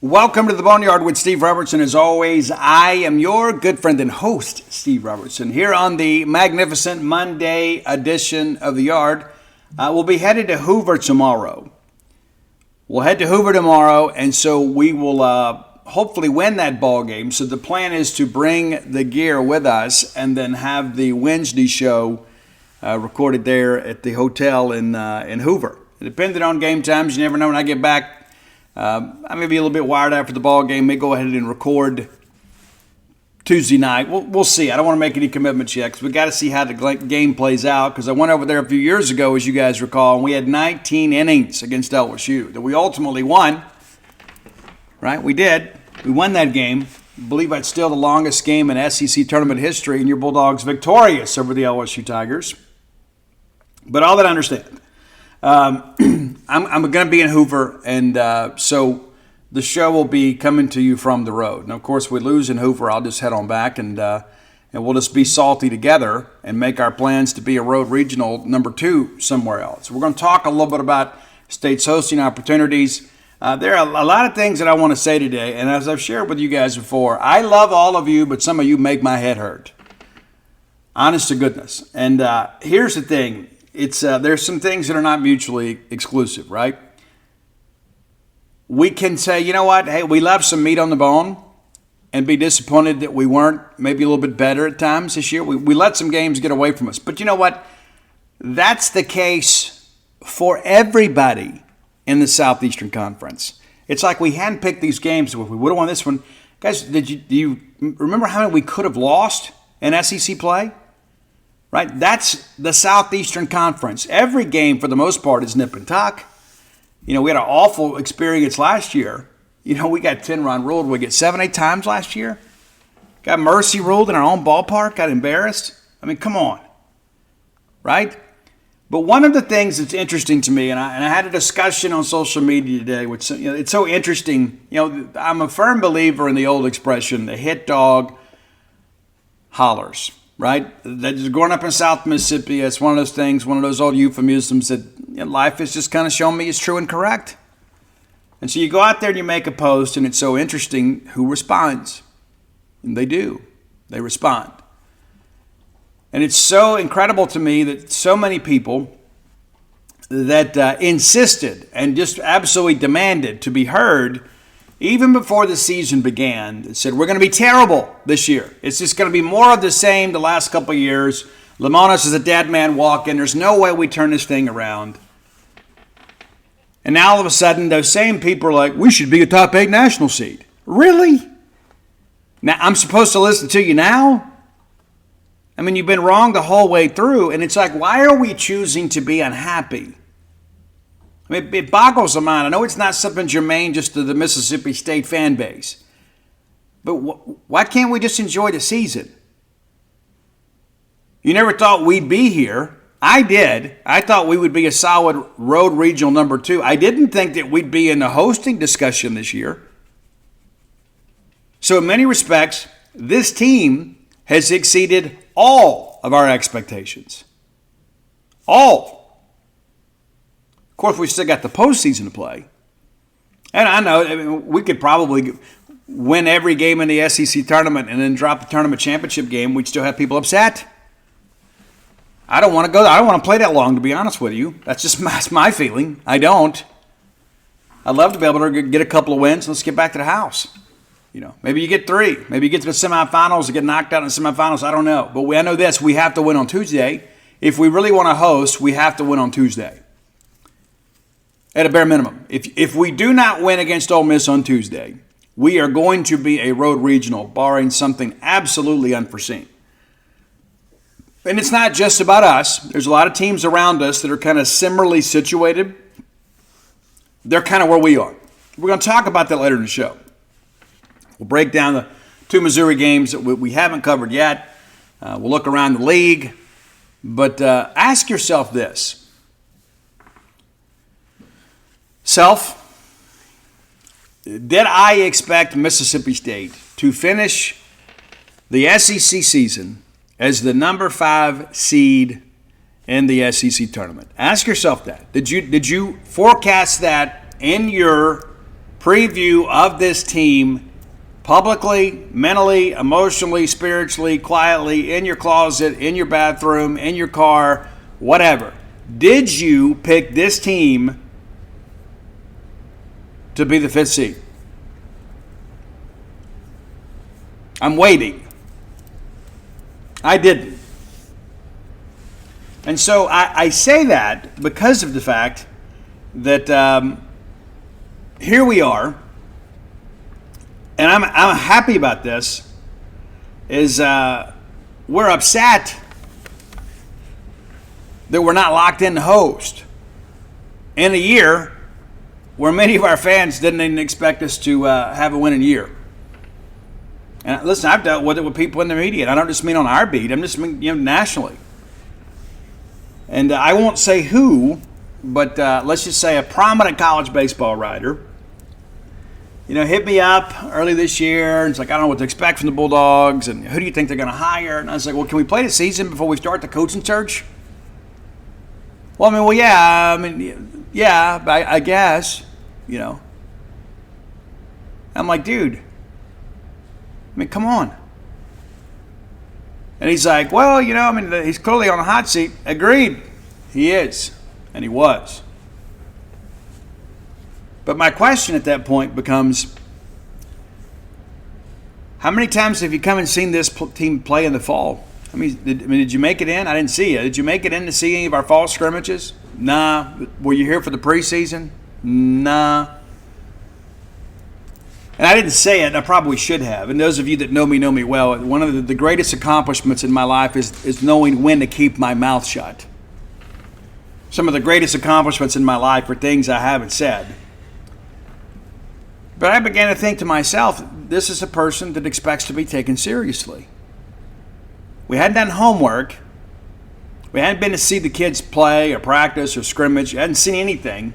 Welcome to the Boneyard with Steve Robertson. As always, I am your good friend and host, Steve Robertson, here on the magnificent Monday edition of the Yard. We'll be headed to Hoover tomorrow. We'll head to Hoover tomorrow, and so we will hopefully win that ball game. So the plan is to bring the gear with us and then have the Wednesday show recorded there at the hotel in Hoover. Depending on game times, you never know when I get back. I may be a little bit wired after the ball game. May go ahead and record Tuesday night. We'll see. I don't want to make any commitments yet because we got to see how the game plays out. Because I went over there a few years ago, as you guys recall, and we had 19 innings against LSU that we ultimately won. Right? We did. We won that game. I believe it's still the longest game in SEC tournament history, and your Bulldogs victorious over the LSU Tigers. But all that I understand. I'm going to be in Hoover, and so the show will be coming to you from the road. And, of course, if we lose in Hoover, I'll just head on back, and we'll just be salty together and make our plans to be a road regional number 2 somewhere else. We're going to talk a little bit about states hosting opportunities. There are a lot of things that I want to say today, and as I've shared with you guys before, I love all of you, but some of you make my head hurt. Honest to goodness. And here's the thing. There's some things that are not mutually exclusive, right? We can say, you know what, hey, we left some meat on the bone and be disappointed that we weren't maybe a little bit better at times this year. We let some games get away from us. But you know what? That's the case for everybody in the Southeastern Conference. It's like we hadn't picked these games. If we would have won this one, guys, do you remember how many we could have lost in SEC play? Right? That's the Southeastern Conference. Every game, for the most part, is nip and tuck. You know, we had an awful experience last year. You know, we got 10-run ruled. We get 7-8 times last year. Got mercy ruled in our own ballpark. Got embarrassed. I mean, come on. Right? But one of the things that's interesting to me, and I had a discussion on social media today, which, you know, it's so interesting. You know, I'm a firm believer in the old expression, the hit dog hollers. Right? That's growing up in South Mississippi, it's one of those things, one of those old euphemisms that, you know, life has just kind of shown me is true and correct. And so you go out there and you make a post, and it's so interesting who responds. And they do. They respond. And it's so incredible to me that so many people that insisted and just absolutely demanded to be heard even before the season began, it said, we're going to be terrible this year. It's just going to be more of the same the last couple of years. Lamonis is a dead man walking. There's no way we turn this thing around. And now all of a sudden, those same people are like, we should be a top 8 national seed. Really? Now, I'm supposed to listen to you now? I mean, you've been wrong the whole way through. And it's like, why are we choosing to be unhappy? I mean, it boggles the mind. I know it's not something germane just to the Mississippi State fan base. But why can't we just enjoy the season? You never thought we'd be here. I did. I thought we would be a solid road regional number 2. I didn't think that we'd be in the hosting discussion this year. So in many respects, this team has exceeded all of our expectations. All. Of course, we still got the postseason to play. And I know we could probably win every game in the SEC tournament and then drop the tournament championship game. We'd still have people upset. I don't want to go there. I don't want to play that long, to be honest with you. That's just my feeling. I don't. I'd love to be able to get a couple of wins. Let's get back to the house. You know, maybe you get 3. Maybe you get to the semifinals and get knocked out in the semifinals. I don't know. But I know this. We have to win on Tuesday. If we really want to host, we have to win on Tuesday. At a bare minimum. If we do not win against Ole Miss on Tuesday, we are going to be a road regional, barring something absolutely unforeseen. And it's not just about us. There's a lot of teams around us that are kind of similarly situated. They're kind of where we are. We're going to talk about that later in the show. We'll break down the 2 Missouri games that we haven't covered yet. We'll look around the league. But ask yourself this. Self, did I expect Mississippi State to finish the SEC season as the number 5 seed in the SEC tournament? Ask yourself that. Did you forecast that in your preview of this team publicly, mentally, emotionally, spiritually, quietly, in your closet, in your bathroom, in your car, whatever. Did you pick this team to be the 5th seed? I'm waiting. I didn't. And so I say that because of the fact that here we are, and I'm happy about this, is we're upset that we're not locked in to host in a year where many of our fans didn't even expect us to have a winning year. And listen, I've dealt with it with people in the media, and I don't just mean on our beat, I'm just mean, nationally. And I won't say who, but let's just say a prominent college baseball writer, hit me up early this year, and it's like, I don't know what to expect from the Bulldogs, and who do you think they're going to hire? And I was like, well, can we play the season before we start the coaching search? Well, yeah, I guess, I'm like, dude, come on. And he's like, well, he's clearly on the hot seat. Agreed. He is. And he was. But my question at that point becomes, how many times have you come and seen this team play in the fall? Did you make it in? I didn't see you. Did you make it in to see any of our fall scrimmages? Nah. Were you here for the preseason? Nah. And I didn't say it, and I probably should have. And those of you that know me well. One of the greatest accomplishments in my life is knowing when to keep my mouth shut. Some of the greatest accomplishments in my life are things I haven't said. But I began to think to myself, this is a person that expects to be taken seriously. We hadn't done homework. We hadn't been to see the kids play or practice or scrimmage. We hadn't seen anything.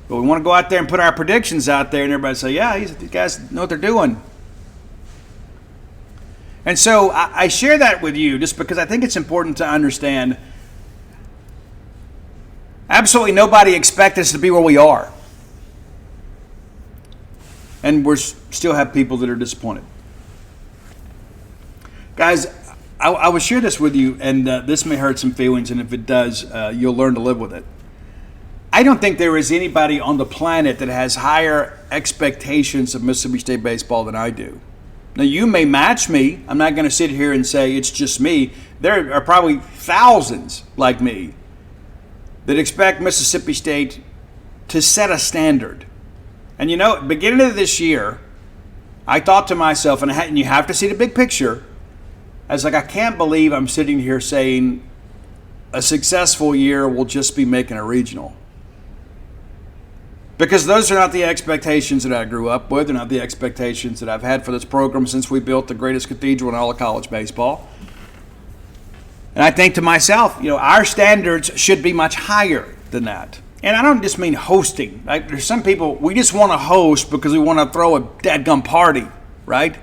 But we want to go out there and put our predictions out there, and everybody say, yeah, these guys know what they're doing. And so I share that with you just because I think it's important to understand absolutely nobody expects us to be where we are. And we still have people that are disappointed. Guys, I will share this with you, and this may hurt some feelings, and if it does, you'll learn to live with it. I don't think there is anybody on the planet that has higher expectations of Mississippi State baseball than I do. Now, you may match me. I'm not going to sit here and say it's just me. There are probably thousands like me that expect Mississippi State to set a standard. And beginning of this year, I thought to myself, and you have to see the big picture, I was like, I can't believe I'm sitting here saying a successful year will just be making a regional. Because those are not the expectations that I grew up with. They're not the expectations that I've had for this program since we built the greatest cathedral in all of college baseball. And I think to myself, our standards should be much higher than that. And I don't just mean hosting. Like, there's some people, we just want to host because we want to throw a dadgum party, right?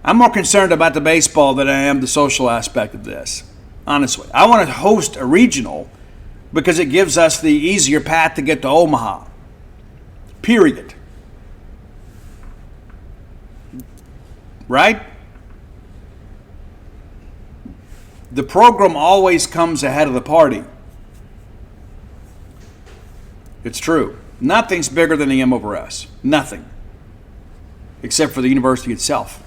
I'm more concerned about the baseball than I am the social aspect of this, honestly. I want to host a regional because it gives us the easier path to get to Omaha. Period. Right? The program always comes ahead of the party. It's true. Nothing's bigger than the M over S. Nothing. Except for the university itself.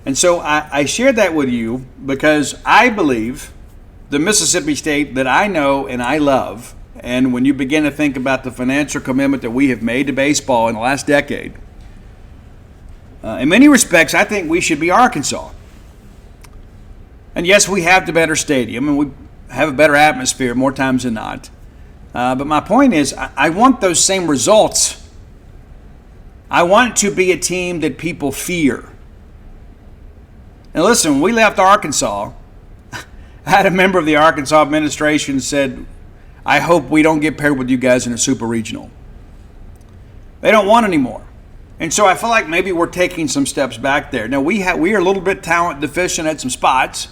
And so I share that with you because I believe the Mississippi State that I know and I love, and when you begin to think about the financial commitment that we have made to baseball in the last decade, in many respects, I think we should be Arkansas. And yes, we have the better stadium, and we have a better atmosphere more times than not. But my point is, I want those same results. I want to be a team that people fear. And listen, when we left Arkansas, I had a member of the Arkansas administration said, I hope we don't get paired with you guys in a super regional. They don't want anymore. And so I feel like maybe we're taking some steps back there. Now, we are a little bit talent deficient at some spots.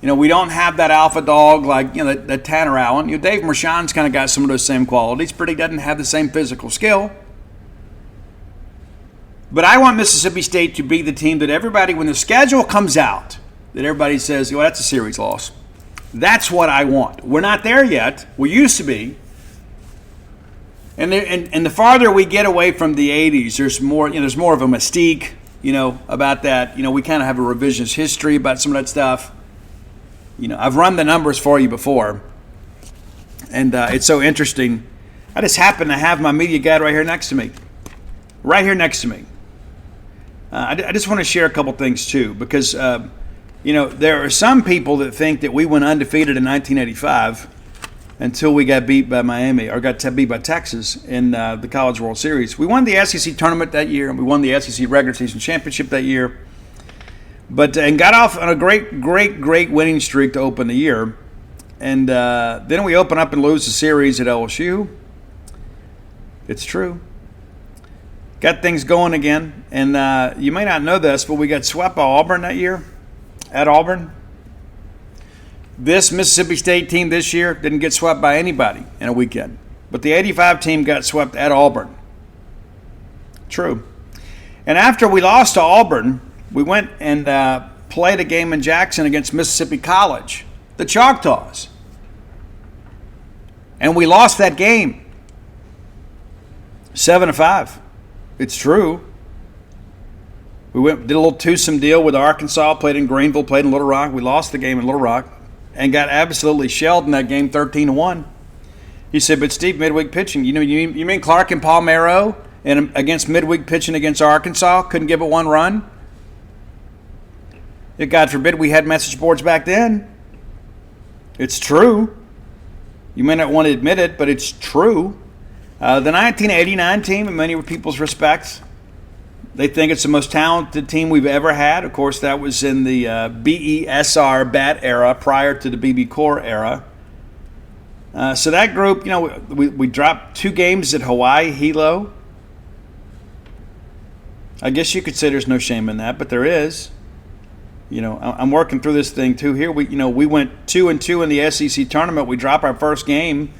We don't have that alpha dog like, that Tanner Allen. Dave Mershon's kind of got some of those same qualities, but he doesn't have the same physical skill. But I want Mississippi State to be the team that everybody, when the schedule comes out, that everybody says, well, that's a series loss. That's what I want. We're not there yet. We used to be. And the farther we get away from the 80s, there's more of a mystique, about that. We kind of have a revisionist history about some of that stuff. I've run the numbers for you before. And it's so interesting. I just happen to have my media guide right here next to me. Right here next to me. I just want to share a couple things, too, because, there are some people that think that we went undefeated in 1985 until we got beat by Miami, or got beat by Texas in the College World Series. We won the SEC tournament that year, and we won the SEC regular season championship that year, and got off on a great winning streak to open the year. And then we open up and lose the series at LSU. It's true. Got things going again, and you may not know this, but we got swept by Auburn that year, at Auburn. This Mississippi State team this year didn't get swept by anybody in a weekend, but the 85 team got swept at Auburn. True. And after we lost to Auburn, we went and played a game in Jackson against Mississippi College, the Choctaws. And we lost that game, 7-5. It's true. We did a little twosome deal with Arkansas, played in Greenville, played in Little Rock. We lost the game in Little Rock and got absolutely shelled in that game, 13-1. He said, but Steve, midweek pitching, you mean Clark and Palmero and against midweek pitching against Arkansas couldn't give it one run? God forbid we had message boards back then. It's true. You may not want to admit it, but it's true. The 1989 team, in many people's respects, they think it's the most talented team we've ever had. Of course, that was in the BESR bat era prior to the BB Core era. So that group, we dropped 2 games at Hawaii Hilo. I guess you could say there's no shame in that, but there is. I'm working through this thing too here. We went 2-2 in the SEC tournament. We drop our first game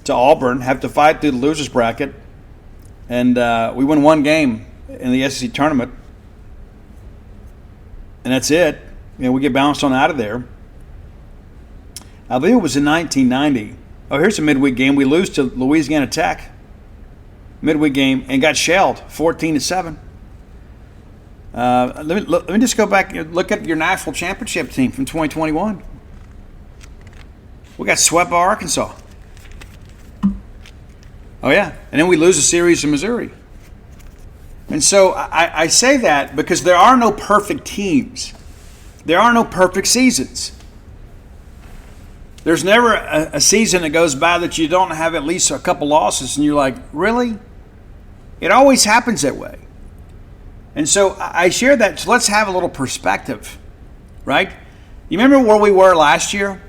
to Auburn, have to fight through the losers bracket, and we win 1 game in the SEC tournament, and that's it. We get bounced on out of there. I believe it was in 1990. Oh, here's a midweek game. We lose to Louisiana Tech, midweek game, and got shelled, 14-7. Let me just go back and look at your national championship team from 2021. We got swept by Arkansas. Oh, yeah. And then we lose a series in Missouri. And so I say that because there are no perfect teams. There are no perfect seasons. There's never a season that goes by that you don't have at least a couple losses and you're like, really? It always happens that way. And so I share that. So let's have a little perspective, right? You remember where we were last year?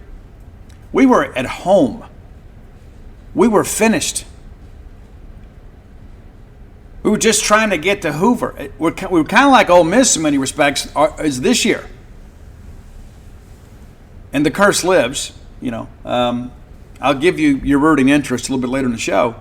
We were at home. We were finished. We were just trying to get to Hoover. We were kind of like Ole Miss in many respects is this year. And the curse lives, I'll give you your rooting interest a little bit later in the show.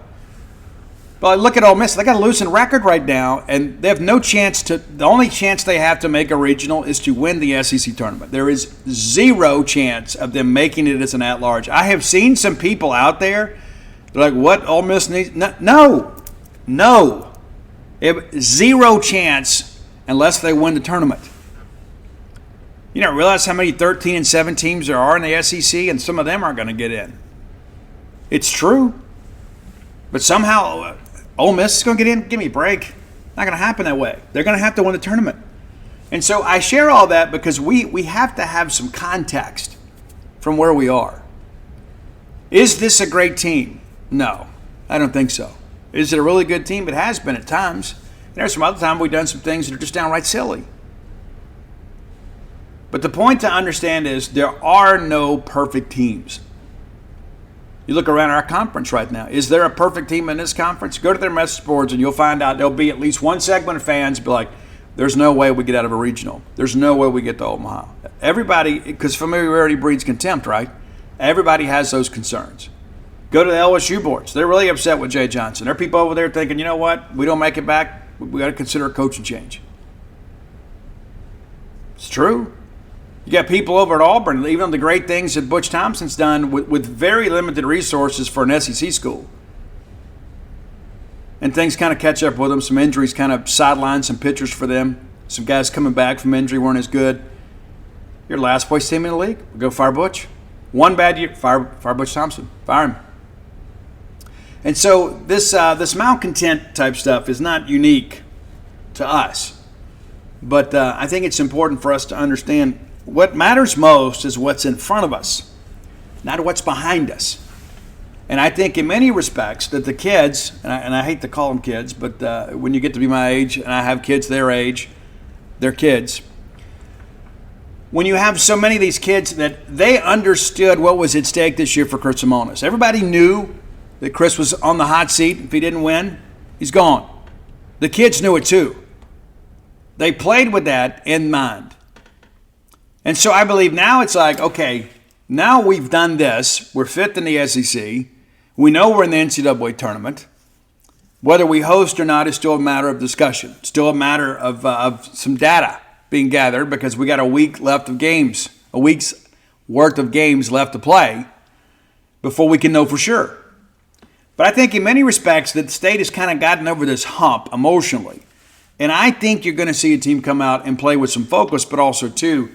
But look at Ole Miss. They got a losing record right now, and they have no chance to – the only chance they have to make a regional is to win the SEC tournament. There is 0 chance of them making it as an at-large. I have seen some people out there, they're like, what, Ole Miss needs – no. They have 0 chance unless they win the tournament. You don't realize how many 13-7 teams there are in the SEC, and some of them aren't going to get in. It's true. But somehow Ole Miss is going to get in. Give me a break. Not going to happen that way. They're going to have to win the tournament. And so I share all that because we have to have some context from where we are. Is this a great team? No, I don't think so. Is it a really good team? It has been at times. There's some other times we've done some things that are just downright silly. But the point to understand is there are no perfect teams. You look around our conference right now. Is there a perfect team in this conference? Go to their message boards and you'll find out there'll be at least one segment of fans be like, there's no way we get out of a regional. There's no way we get to Omaha. everybody, because familiarity breeds contempt, right? Everybody has those concerns. Go to the LSU boards. They're really upset with Jay Johnson. There are people over there thinking, you know what? We don't make it back. We got to consider a coaching change. It's true. You got people over at Auburn, even the great things that Butch Thompson's done with very limited resources for an SEC school. And things kind of catch up with them. Some injuries kind of sideline some pitchers for them. Some guys coming back from injury weren't as good. You're last place team in the league. We'll go fire Butch. One bad year, fire Butch Thompson. Fire him. And so this malcontent type stuff is not unique to us. But I think it's important for us to understand what matters most is what's in front of us, not what's behind us. And I think in many respects that the kids, and I hate to call them kids, but when you get to be my age, and I have kids their age, they're kids. When you have so many of these kids that they understood what was at stake this year for Chris Lemonis. Everybody knew that Chris was on the hot seat. If he didn't win, he's gone. The kids knew it too. They played with that in mind. And so I believe now it's like, okay, now we've done this. We're fifth in the SEC. We know we're in the NCAA tournament. Whether we host or not is still a matter of discussion. It's still a matter of some data being gathered because we got a week left of games, a week's worth of games left to play before we can know for sure. But I think in many respects that the state has kind of gotten over this hump emotionally. And I think you're going to see a team come out and play with some focus, but also, too,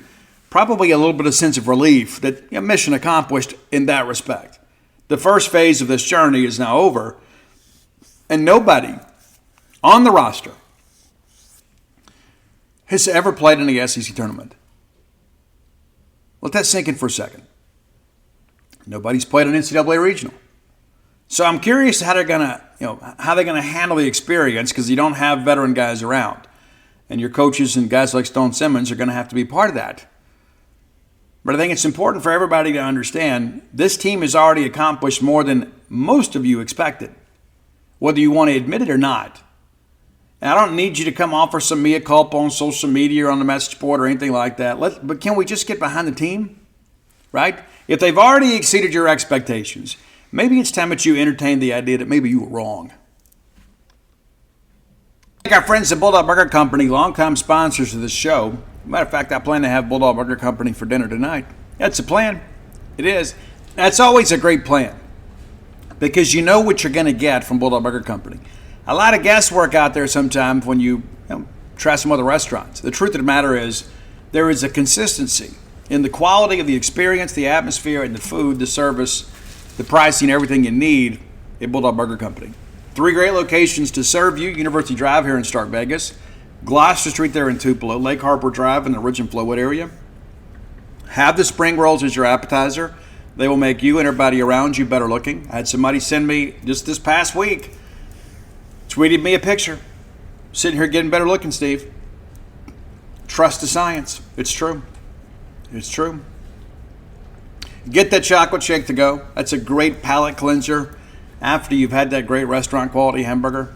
probably a little bit of sense of relief that mission accomplished in that respect. The first phase of this journey is now over, and nobody on the roster has ever played in the SEC tournament. Let that sink in for a second. Nobody's played an NCAA regional. So I'm curious how they're gonna handle the experience because you don't have veteran guys around, and your coaches and guys like Stone Simmons are going to have to be part of that. But I think it's important for everybody to understand this team has already accomplished more than most of you expected, whether you want to admit it or not. And I don't need you to come offer some mea culpa on social media or on the message board or anything like that. But can we just get behind the team, right? If they've already exceeded your expectations, maybe it's time that you entertain the idea that maybe you were wrong. Our friends at Bulldog Burger Company, longtime sponsors of this show. Matter of fact, I plan to have Bulldog Burger Company for dinner tonight. That's a plan. It is. That's always a great plan because you know what you're going to get from Bulldog Burger Company. A lot of guesswork out there sometimes when you try some other restaurants. The truth of the matter is there is a consistency in the quality of the experience, the atmosphere, and the food, the service, the pricing, everything you need at Bulldog Burger Company. 3 great locations to serve you. University Drive here in Stark Vegas. Gloucester Street there in Tupelo. Lake Harbor Drive in the Ridge and Flowwood area. Have the spring rolls as your appetizer. They will make you and everybody around you better looking. I had somebody send me just this past week, tweeted me a picture. Sitting here getting better looking, Steve. Trust the science. It's true. It's true. Get that chocolate shake to go. That's a great palate cleanser after you've had that great restaurant quality hamburger.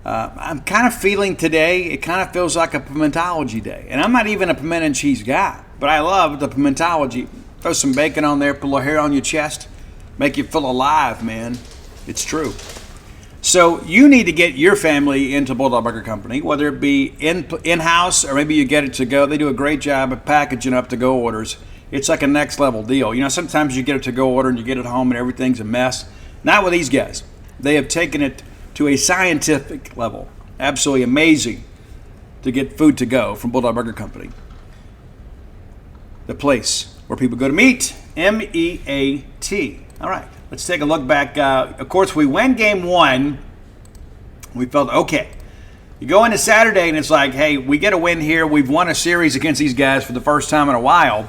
I'm kind of feeling today, it kind of feels like a pimentology day. And I'm not even a pimento and cheese guy, but I love the pimentology. Throw some bacon on there, put a little hair on your chest, make you feel alive, man. It's true. So you need to get your family into Bulldog Burger Company, whether it be in-house or maybe you get it to go. They do a great job of packaging up to-go orders. It's like a next level deal. You know, sometimes you get a to-go order and you get it home and everything's a mess. Not with these guys. They have taken it to a scientific level. Absolutely amazing to get food to go from Bulldog Burger Company. The place where people go to meet, M-E-A-T. All right, let's take a look back. Of course, we win game 1. We felt, okay. You go into Saturday and it's like, hey, we get a win here. We've won a series against these guys for the first time in a while.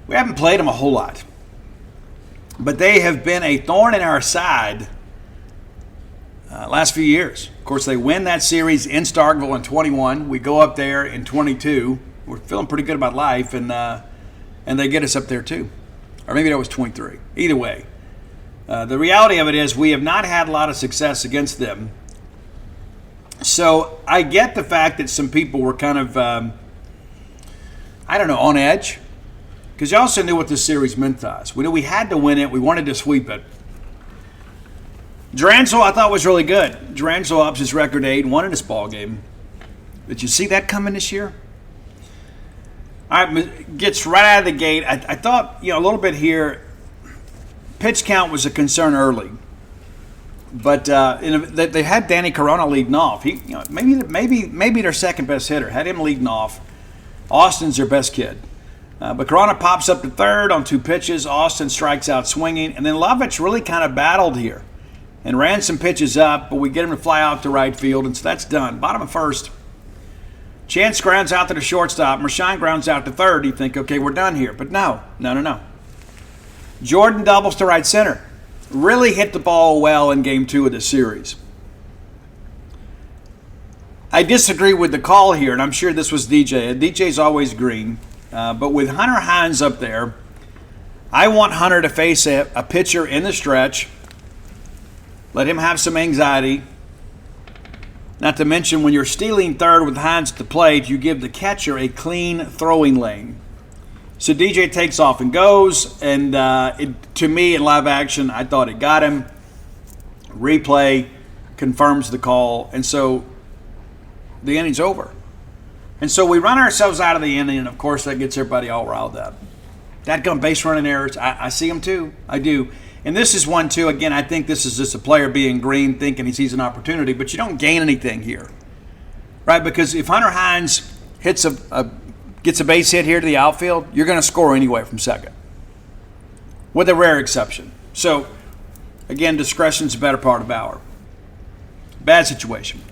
We haven't played them a whole lot. But they have been a thorn in our side last few years. Of course, they win that series in Starkville in 21. We go up there in 22. We're feeling pretty good about life, and they get us up there too. Or maybe that was 23. Either way, the reality of it is we have not had a lot of success against them. So I get the fact that some people were kind of, I don't know, on edge. Because you also knew what this series meant to us. We knew we had to win it. We wanted to sweep it. Durangelo, I thought, was really good. Durangelo ups his record to 8-1 in this ball game. Did you see that coming this year? All right, gets right out of the gate. I thought, a little bit here, pitch count was a concern early. But they had Danny Corona leading off. He, maybe their second best hitter. Had him leading off. Austin's their best kid. But Corona pops up to third on 2 pitches. Austin strikes out swinging. And then Lovich really kind of battled here and ran some pitches up, but we get him to fly out to right field, and so that's done. Bottom of first. Chance grounds out to the shortstop. Mershon grounds out to third. You think, okay, we're done here. But no. Jordan doubles to right center. Really hit the ball well in Game 2 of this series. I disagree with the call here, and I'm sure this was DJ. DJ's always green. But with Hunter Hines up there, I want Hunter to face a pitcher in the stretch. Let him have some anxiety. Not to mention, when you're stealing third with Hines at the plate, you give the catcher a clean throwing lane. So DJ takes off and goes, and to me, in live action, I thought it got him. Replay confirms the call, and so the inning's over. And so we run ourselves out of the inning, and of course that gets everybody all riled up. Dadgum base running errors, I see them too. I do. And this is one too. Again, I think this is just a player being green, thinking he sees an opportunity, but you don't gain anything here, right? Because if Hunter Hines gets a base hit here to the outfield, you're going to score anyway from second, with a rare exception. So, again, discretion's a better part of Bauer. Bad situation.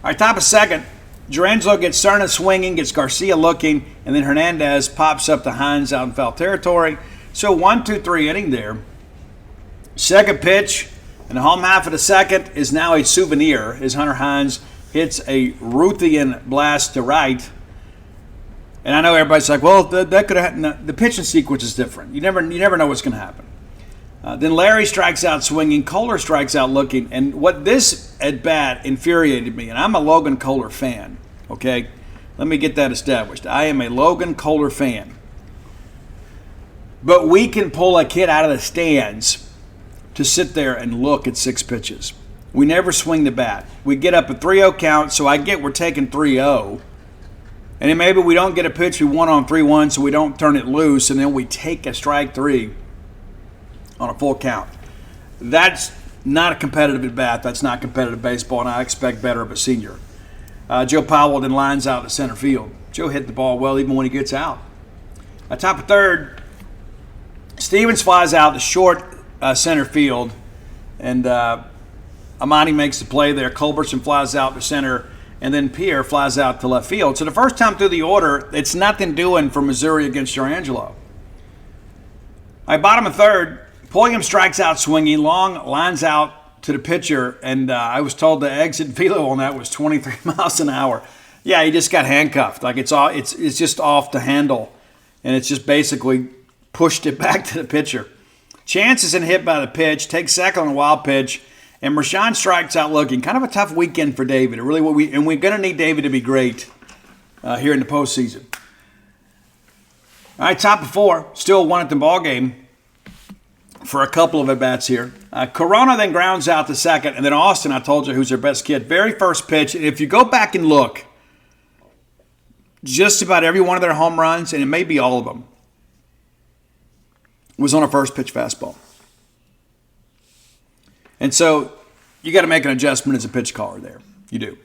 All right, top of second. Durangelo gets Cerna swinging, gets Garcia looking, and then Hernandez pops up to Hines out in foul territory. So 1-2-3 inning there. Second pitch, and the home half of the second is now a souvenir as Hunter Hines hits a Ruthian blast to right. And I know everybody's like, well, that could have happened. The pitching sequence is different. You never know what's going to happen. Then Larry strikes out swinging. Kohler strikes out looking. And what this at bat infuriated me, and I'm a Logan Kohler fan, okay? Let me get that established. I am a Logan Kohler fan. But we can pull a kid out of the stands to sit there and look at 6 pitches. We never swing the bat. We get up a 3-0 count, so I get we're taking 3-0. And then maybe we don't get a pitch we want on 3-1, so we don't turn it loose, and then we take a strike 3 on a full count. That's not a competitive at bat. That's not competitive baseball, and I expect better of a senior. Joe Powell then lines out to center field. Joe hit the ball well even when he gets out. Top of third, Stevens flies out to short center field, and Amani makes the play there. Culbertson flies out to center, and then Pierre flies out to left field. So the first time through the order, it's nothing doing for Missouri against Durangelo. All right, bottom of third, Pulliam strikes out swinging. Long lines out to the pitcher, and I was told the exit velo on that was 23 miles an hour. Yeah, he just got handcuffed. Like it's just off the handle, and it's just basically pushed it back to the pitcher. Chance isn't hit by the pitch, takes second on a wild pitch, and Mershon strikes out looking. Kind of a tough weekend for David. We're going to need David to be great here in the postseason. All right, top of 4, still 1 at the ball game for a couple of at-bats here. Corona then grounds out to second, and then Austin, I told you, who's their best kid. Very first pitch, and if you go back and look, just about every one of their home runs, and it may be all of them, was on a first pitch fastball. And so you got to make an adjustment as a pitch caller there. You do.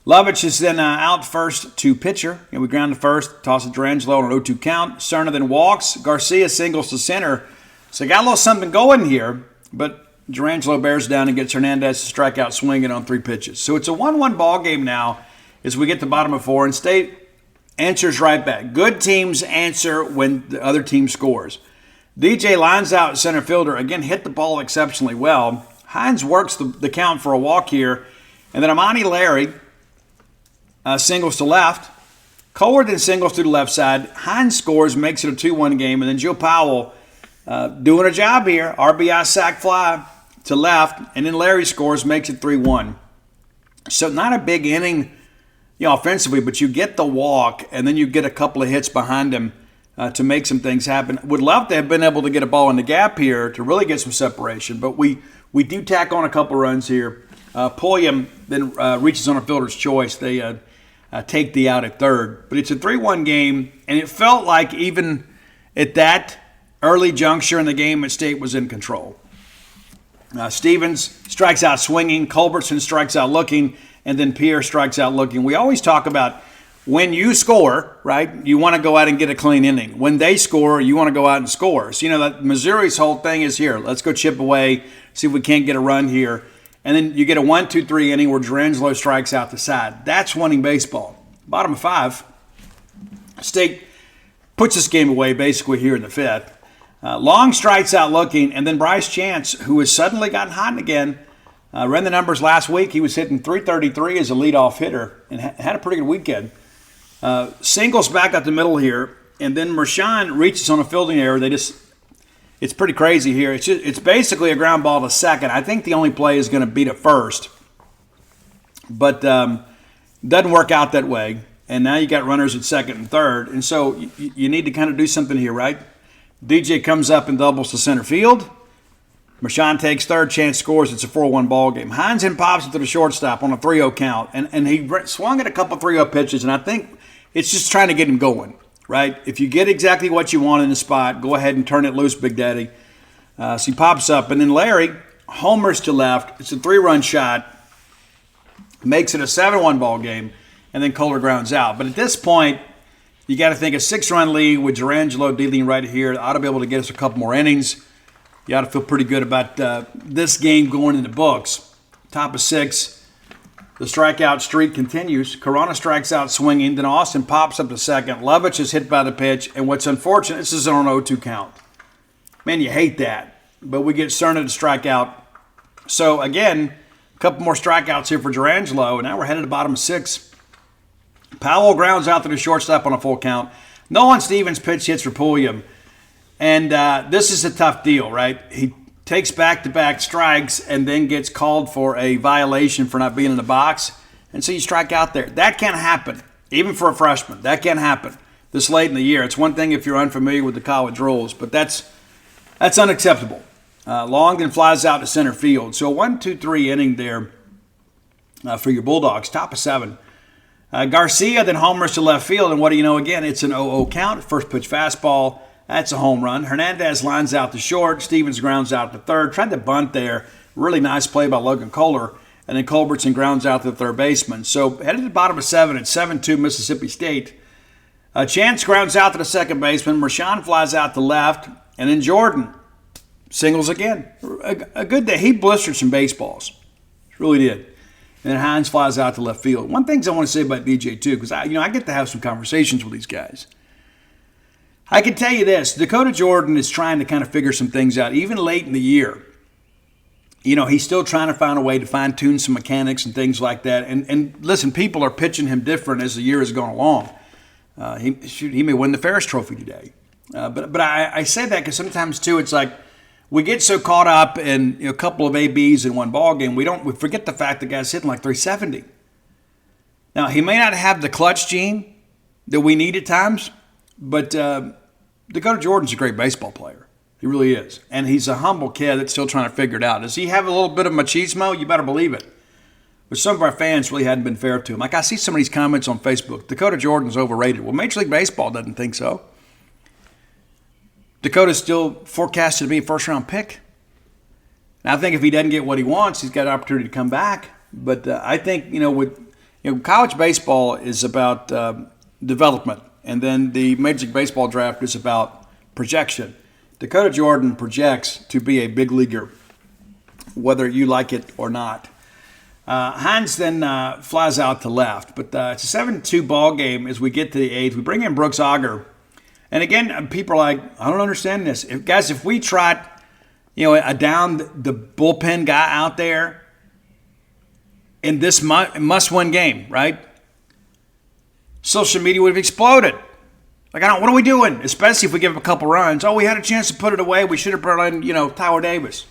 Lovich is then out first to pitcher. And we ground to first, toss it to Durangelo on an 0-2 count. Cerna then walks. Garcia singles to center. So got a little something going here, but Durangelo bears down and gets Hernandez to strike out swinging on 3 pitches. So it's a 1-1 ball game now as we get to the bottom of 4, and State answers right back. Good teams answer when the other team scores. DJ lines out center fielder. Again, hit the ball exceptionally well. Hines works the count for a walk here. And then Amani Larry singles to left. Kohler then singles to the left side. Hines scores, makes it a 2-1 game. And then Joe Powell doing a job here. RBI sac fly to left. And then Larry scores, makes it 3-1. So not a big inning offensively, but you get the walk, and then you get a couple of hits behind him to make some things happen. Would love to have been able to get a ball in the gap here to really get some separation, but we do tack on a couple runs here. Pulliam then reaches on a fielder's choice. They take the out at third. But it's a 3-1 game, and it felt like even at that early juncture in the game, State was in control. Stevens strikes out swinging, Culbertson strikes out looking, and then Pierre strikes out looking. We always talk about when you score, right, you want to go out and get a clean inning. When they score, you want to go out and score. So, that Missouri's whole thing is here. Let's go chip away, see if we can't get a run here. And then you get a 1-2-3 inning where Durangelo strikes out the side. That's winning baseball. Bottom of 5, State puts this game away basically here in the 5th. Long strikes out looking, and then Bryce Chance, who has suddenly gotten hot again, ran the numbers last week. He was hitting .333 as a leadoff hitter and had a pretty good weekend. Singles back up the middle here, and then Mershon reaches on a fielding error. It's pretty crazy here. It's basically a ground ball to second. I think the only play is going to beat it first, but doesn't work out that way. And now you got runners at second and third, and so you need to kind of do something here, right? DJ comes up and doubles to center field. Mershon takes third, Chance scores. It's a 4-1 ball game. Hines then pops it to the shortstop on a 3-0 count, and he swung at a couple 3-0 pitches, and I think it's just trying to get him going, right? If you get exactly what you want in the spot, go ahead and turn it loose, Big Daddy. So he pops up, and then Larry homers to left. It's a 3-run shot, makes it a 7-1 ball game, and then Kohler grounds out. But at this point, you got to think a 6-run lead with Durangelo dealing right here ought to be able to get us a couple more innings. You ought to feel pretty good about this game going in the books. Top of 6, the strikeout streak continues. Corona strikes out swinging. Then Austin pops up to second. Lovich is hit by the pitch. And what's unfortunate, this is on an 0-2 count. Man, you hate that. But we get Cerna to strike out. So, again, a couple more strikeouts here for Durangelo. And now we're headed to bottom of 6. Powell grounds out to the shortstop on a full count. Nolan Stevens pitch hits for Pulliam. And this is a tough deal, right? He takes back-to-back strikes and then gets called for a violation for not being in the box. And so you strike out there. That can't happen, even for a freshman. That can't happen this late in the year. It's one thing if you're unfamiliar with the college rules, but that's unacceptable. Long then flies out to center field. So a 1-2-3 inning there for your Bulldogs, top of 7. Garcia then homers to left field, and what do you know again? It's an 0-0 count. First pitch fastball. That's a home run. Hernandez lines out to short. Stevens grounds out to third. Tried to bunt there. Really nice play by Logan Kohler. And then Culbertson grounds out to the third baseman. So headed to the bottom of 7 at 7-2 Mississippi State. Chance grounds out to the second baseman. Mershon flies out to left. And then Jordan singles again. A good day. He blistered some baseballs. Really did. And then Hines flies out to left field. One thing I want to say about DJ too, because I get to have some conversations with these guys. I can tell you this, Dakota Jordan is trying to kind of figure some things out, even late in the year. He's still trying to find a way to fine-tune some mechanics and things like that. And listen, people are pitching him different as the year has gone along. He may win the Ferris Trophy today. But I say that because sometimes, too, it's like we get so caught up in a couple of ABs in one ball game, we forget the fact the guy's hitting like 370. Now, he may not have the clutch gene that we need at times, but Dakota Jordan's a great baseball player. He really is. And he's a humble kid that's still trying to figure it out. Does he have a little bit of machismo? You better believe it. But some of our fans really hadn't been fair to him. Like I see some of these comments on Facebook. Dakota Jordan's overrated. Well, Major League Baseball doesn't think so. Dakota's still forecasted to be a first-round pick. And I think if he doesn't get what he wants, he's got an opportunity to come back. But I think, college baseball is about development. And then the Major League Baseball draft is about projection. Dakota Jordan projects to be a big leaguer, whether you like it or not. Hines then flies out to left. But it's a 7-2 ball game as we get to the 8th. We bring in Brooks Auger. And again, people are like, I don't understand this. If we tried, a down the bullpen guy out there in this must-win game, right? Social media would have exploded. Like, what are we doing? Especially if we give up a couple runs. Oh, we had a chance to put it away. We should have brought in, Tyler Davis.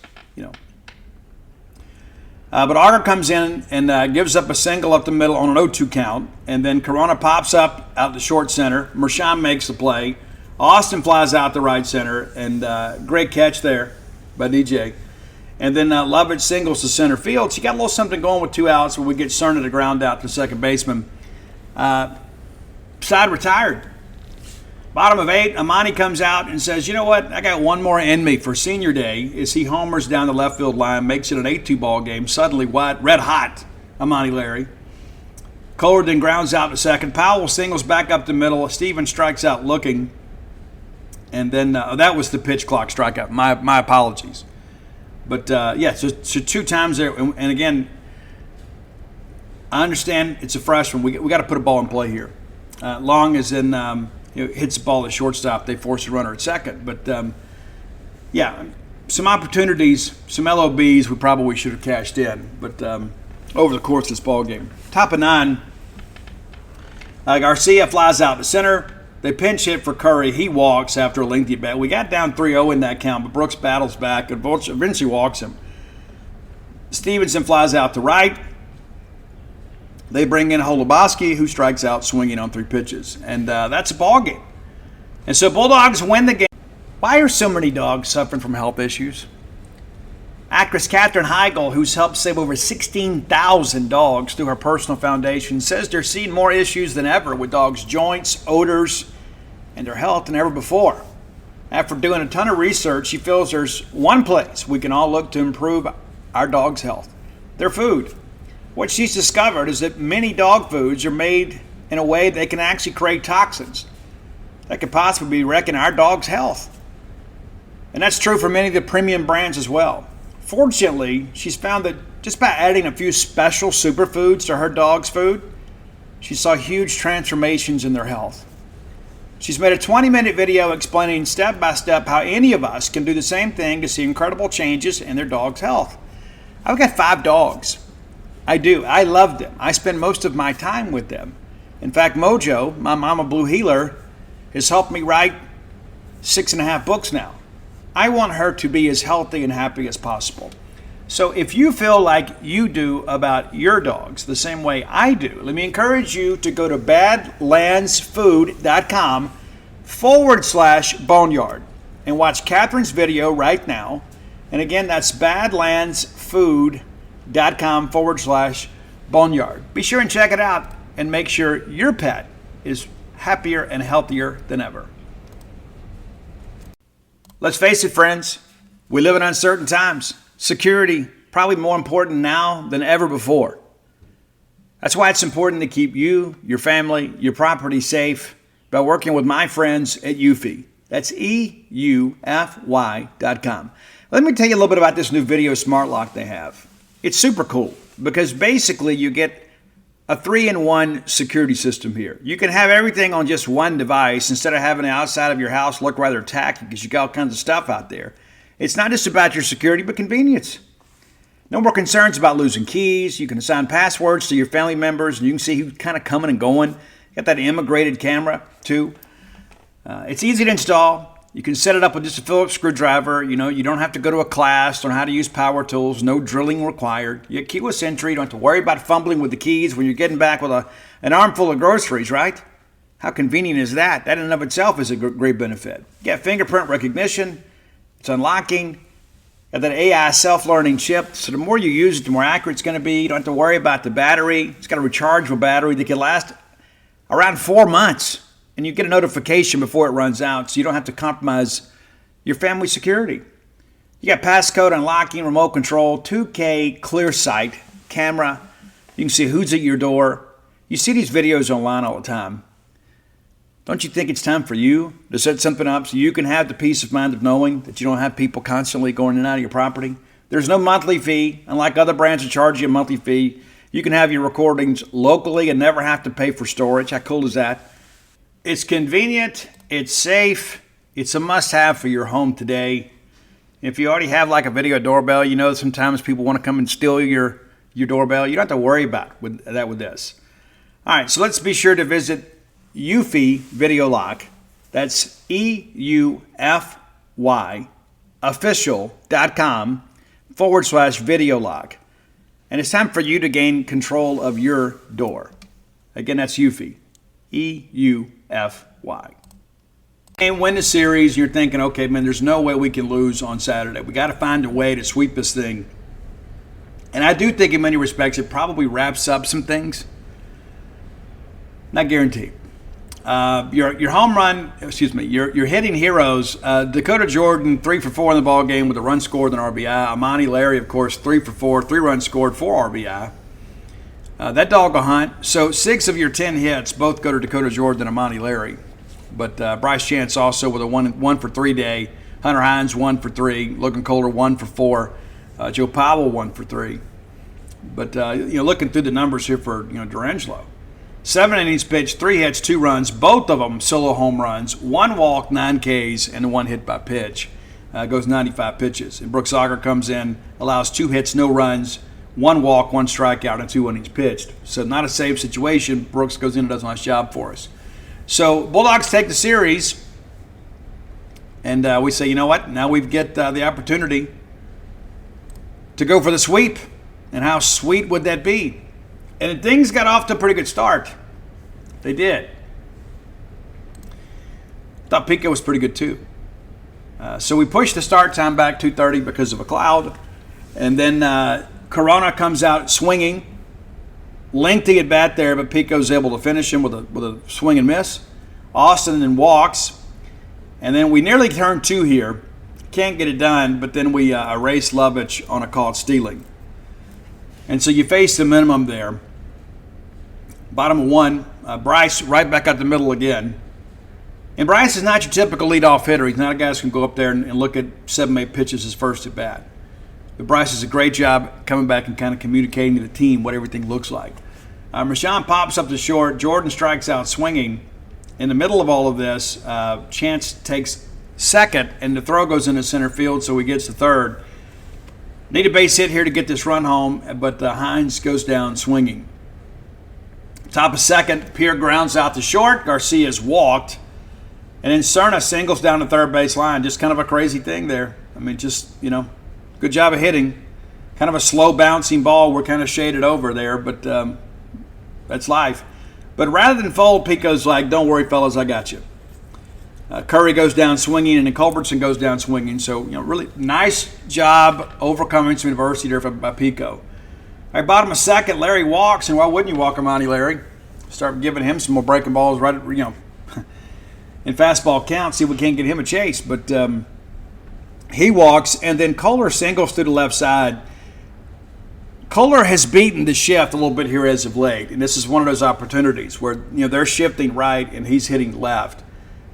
But Auger comes in and gives up a single up the middle on an 0-2 count. And then Corona pops up out the short center. Mershon makes the play. Austin flies out the right center. And great catch there by DJ. And then Lovett singles to center field. So you got a little something going with 2 outs when we get Cerna to ground out to second baseman. Side retired. Bottom of 8, Amani comes out and says, you know what, I got one more in me for senior day. As he homers down the left field line, makes it an 8-2 ball game. Suddenly red hot, Amani Larry. Kohler then grounds out to second. Powell singles back up the middle. Stevens strikes out looking. And then that was the pitch clock strikeout. My apologies. But, so 2 times there. And again, I understand it's a freshman. We got to put a ball in play here. Long as in hits the ball at shortstop, they force a runner at second. But, some opportunities, some LOBs we probably should have cashed in. But over the course of this ball game. Top of 9, Garcia flies out to center. They pinch hit for Curry. He walks after a lengthy bat. We got down 3-0 in that count, but Brooks battles back and eventually walks him. Stevenson flies out to right. They bring in Holoboski, who strikes out swinging on 3 pitches. And that's a ball game. And so Bulldogs win the game. Why are so many dogs suffering from health issues? Actress Katherine Heigl, who's helped save over 16,000 dogs through her personal foundation, says they're seeing more issues than ever with dogs' joints, odors, and their health than ever before. After doing a ton of research, she feels there's one place we can all look to improve our dog's health: their food. What she's discovered is that many dog foods are made in a way they can actually create toxins that could possibly be wrecking our dog's health. And that's true for many of the premium brands as well. Fortunately, she's found that just by adding a few special superfoods to her dog's food, she saw huge transformations in their health. She's made a 20-minute video explaining step by step how any of us can do the same thing to see incredible changes in their dog's health. I've got 5 dogs. I do. I love them. I spend most of my time with them. In fact, Mojo, my Mama Blue healer, has helped me write 6.5 books now. I want her to be as healthy and happy as possible. So if you feel like you do about your dogs the same way I do, let me encourage you to go to badlandsfood.com/boneyard and watch Catherine's video right now. And again, that's badlandsfood.com/boneyard. Be sure and check it out and make sure your pet is happier and healthier than ever. Let's face it, friends, we live in uncertain times. Security, probably more important now than ever before. That's why it's important to keep you, your family, your property safe by working with my friends at Eufy. That's EUFY.com. Let me tell you a little bit about this new video smart lock they have. It's super cool because basically you get a 3-in-1 security system here. You can have everything on just one device instead of having the outside of your house look rather tacky because you got all kinds of stuff out there. It's not just about your security, but convenience. No more concerns about losing keys. You can assign passwords to your family members, and you can see who's kind of coming and going. You got that integrated camera, too. It's easy to install. You can set it up with just a Phillips screwdriver. You don't have to go to a class on how to use power tools. No drilling required. You get keyless entry. You don't have to worry about fumbling with the keys when you're getting back with an armful of groceries, right? How convenient is that? That in and of itself is a great benefit. You got fingerprint recognition. It's unlocking. Got that AI self-learning chip. So the more you use it, the more accurate it's going to be. You don't have to worry about the battery. It's got a rechargeable battery that can last around 4 months. And you get a notification before it runs out, so you don't have to compromise your family security. You got passcode unlocking, remote control, 2K clear sight, camera. You can see who's at your door. You see these videos online all the time. Don't you think it's time for you to set something up so you can have the peace of mind of knowing that you don't have people constantly going in and out of your property? There's no monthly fee. Unlike other brands that charge you a monthly fee, you can have your recordings locally and never have to pay for storage. How cool is that? It's convenient, it's safe, it's a must-have for your home today. If you already have like a video doorbell, sometimes people want to come and steal your doorbell. You don't have to worry about with this. All right, so let's be sure to visit Eufy Video Lock. That's EUFY official.com/video lock. And it's time for you to gain control of your door. Again, that's Eufy. EUFY. And win the series, you're thinking, okay, man, there's no way we can lose on Saturday. We got to find a way to sweep this thing. And I do think in many respects it probably wraps up some things. Not guaranteed. Your home run, your hitting heroes, Dakota Jordan, 3 for 4 in the ball game with a run scored and an RBI. Amani Larry, of course, 3 for 4, 3 runs scored, 4 RBI. That dog will hunt. So 6 of your 10 hits both go to Dakota Jordan and Amani Larry. But Bryce Chance also with a 1 for 3 day. Hunter Hines 1 for 3. Logan Kohler 1 for 4. Joe Powell 1 for 3. But looking through the numbers here for Durangelo, 7 innings pitched, 3 hits, 2 runs, both of them solo home runs, 1 walk, 9 Ks, and 1 hit by pitch. Goes 95 pitches. And Brooks Auger comes in, allows 2 hits, no runs, 1 walk, 1 strikeout, and 2 innings pitched. So not a save situation. Brooks goes in and does a nice job for us. So Bulldogs take the series, and we say, you know what? Now we get the opportunity to go for the sweep. And how sweet would that be? And things got off to a pretty good start. They did. Thought Pico was pretty good too. So we pushed the start time back 2:30 because of a cloud. And then Corona comes out swinging. Lengthy at bat there, but Pico's able to finish him with a swing and miss. Austin then walks. And then we nearly turned 2 here. Can't get it done, but then we erase Lovich on a caught stealing. And so you face the minimum there. Bottom of 1, Bryce right back out the middle again. And Bryce is not your typical leadoff hitter. He's not a guy who can go up there and look at 7-8 pitches his first at bat. But Bryce does a great job coming back and kind of communicating to the team what everything looks like. Rashawn pops up to short. Jordan strikes out swinging. In the middle of all of this, Chance takes second, and the throw goes into center field, so he gets to third. Need a base hit here to get this run home, but Hines goes down swinging. Top of second, Pierre grounds out to short. Garcia's walked. And then Cerna singles down the third base line. Just kind of a crazy thing there. I mean, good job of hitting. Kind of a slow bouncing ball. We're kind of shaded over there, but that's life. But rather than fold, Pico's like, don't worry, fellas, I got you. Curry goes down swinging, and then Culbertson goes down swinging. So, really nice job overcoming some adversity there by Pico. All right, bottom of second, Larry walks, and why wouldn't you walk Amani Larry? Start giving him some more breaking balls right, in fastball count, see if we can't get him a chase. But he walks, and then Kohler singles to the left side. Kohler has beaten the shift a little bit here as of late, and this is one of those opportunities where they're shifting right and he's hitting left.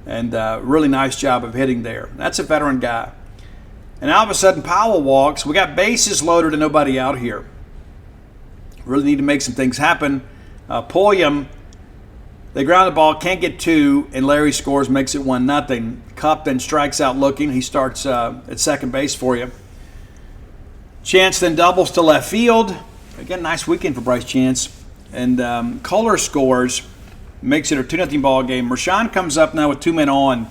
And really nice job of hitting there. That's a veteran guy. And all of a sudden, Powell walks. We got bases loaded and nobody out here. Really need to make some things happen. Pulliam, they ground the ball, can't get 2, and Larry scores, makes it 1-0. Cup then strikes out looking. He starts at second base for you. Chance then doubles to left field. Again, nice weekend for Bryce Chance. And Kohler scores. Makes it a 2-0 ball game. Rashawn comes up now with 2 men on.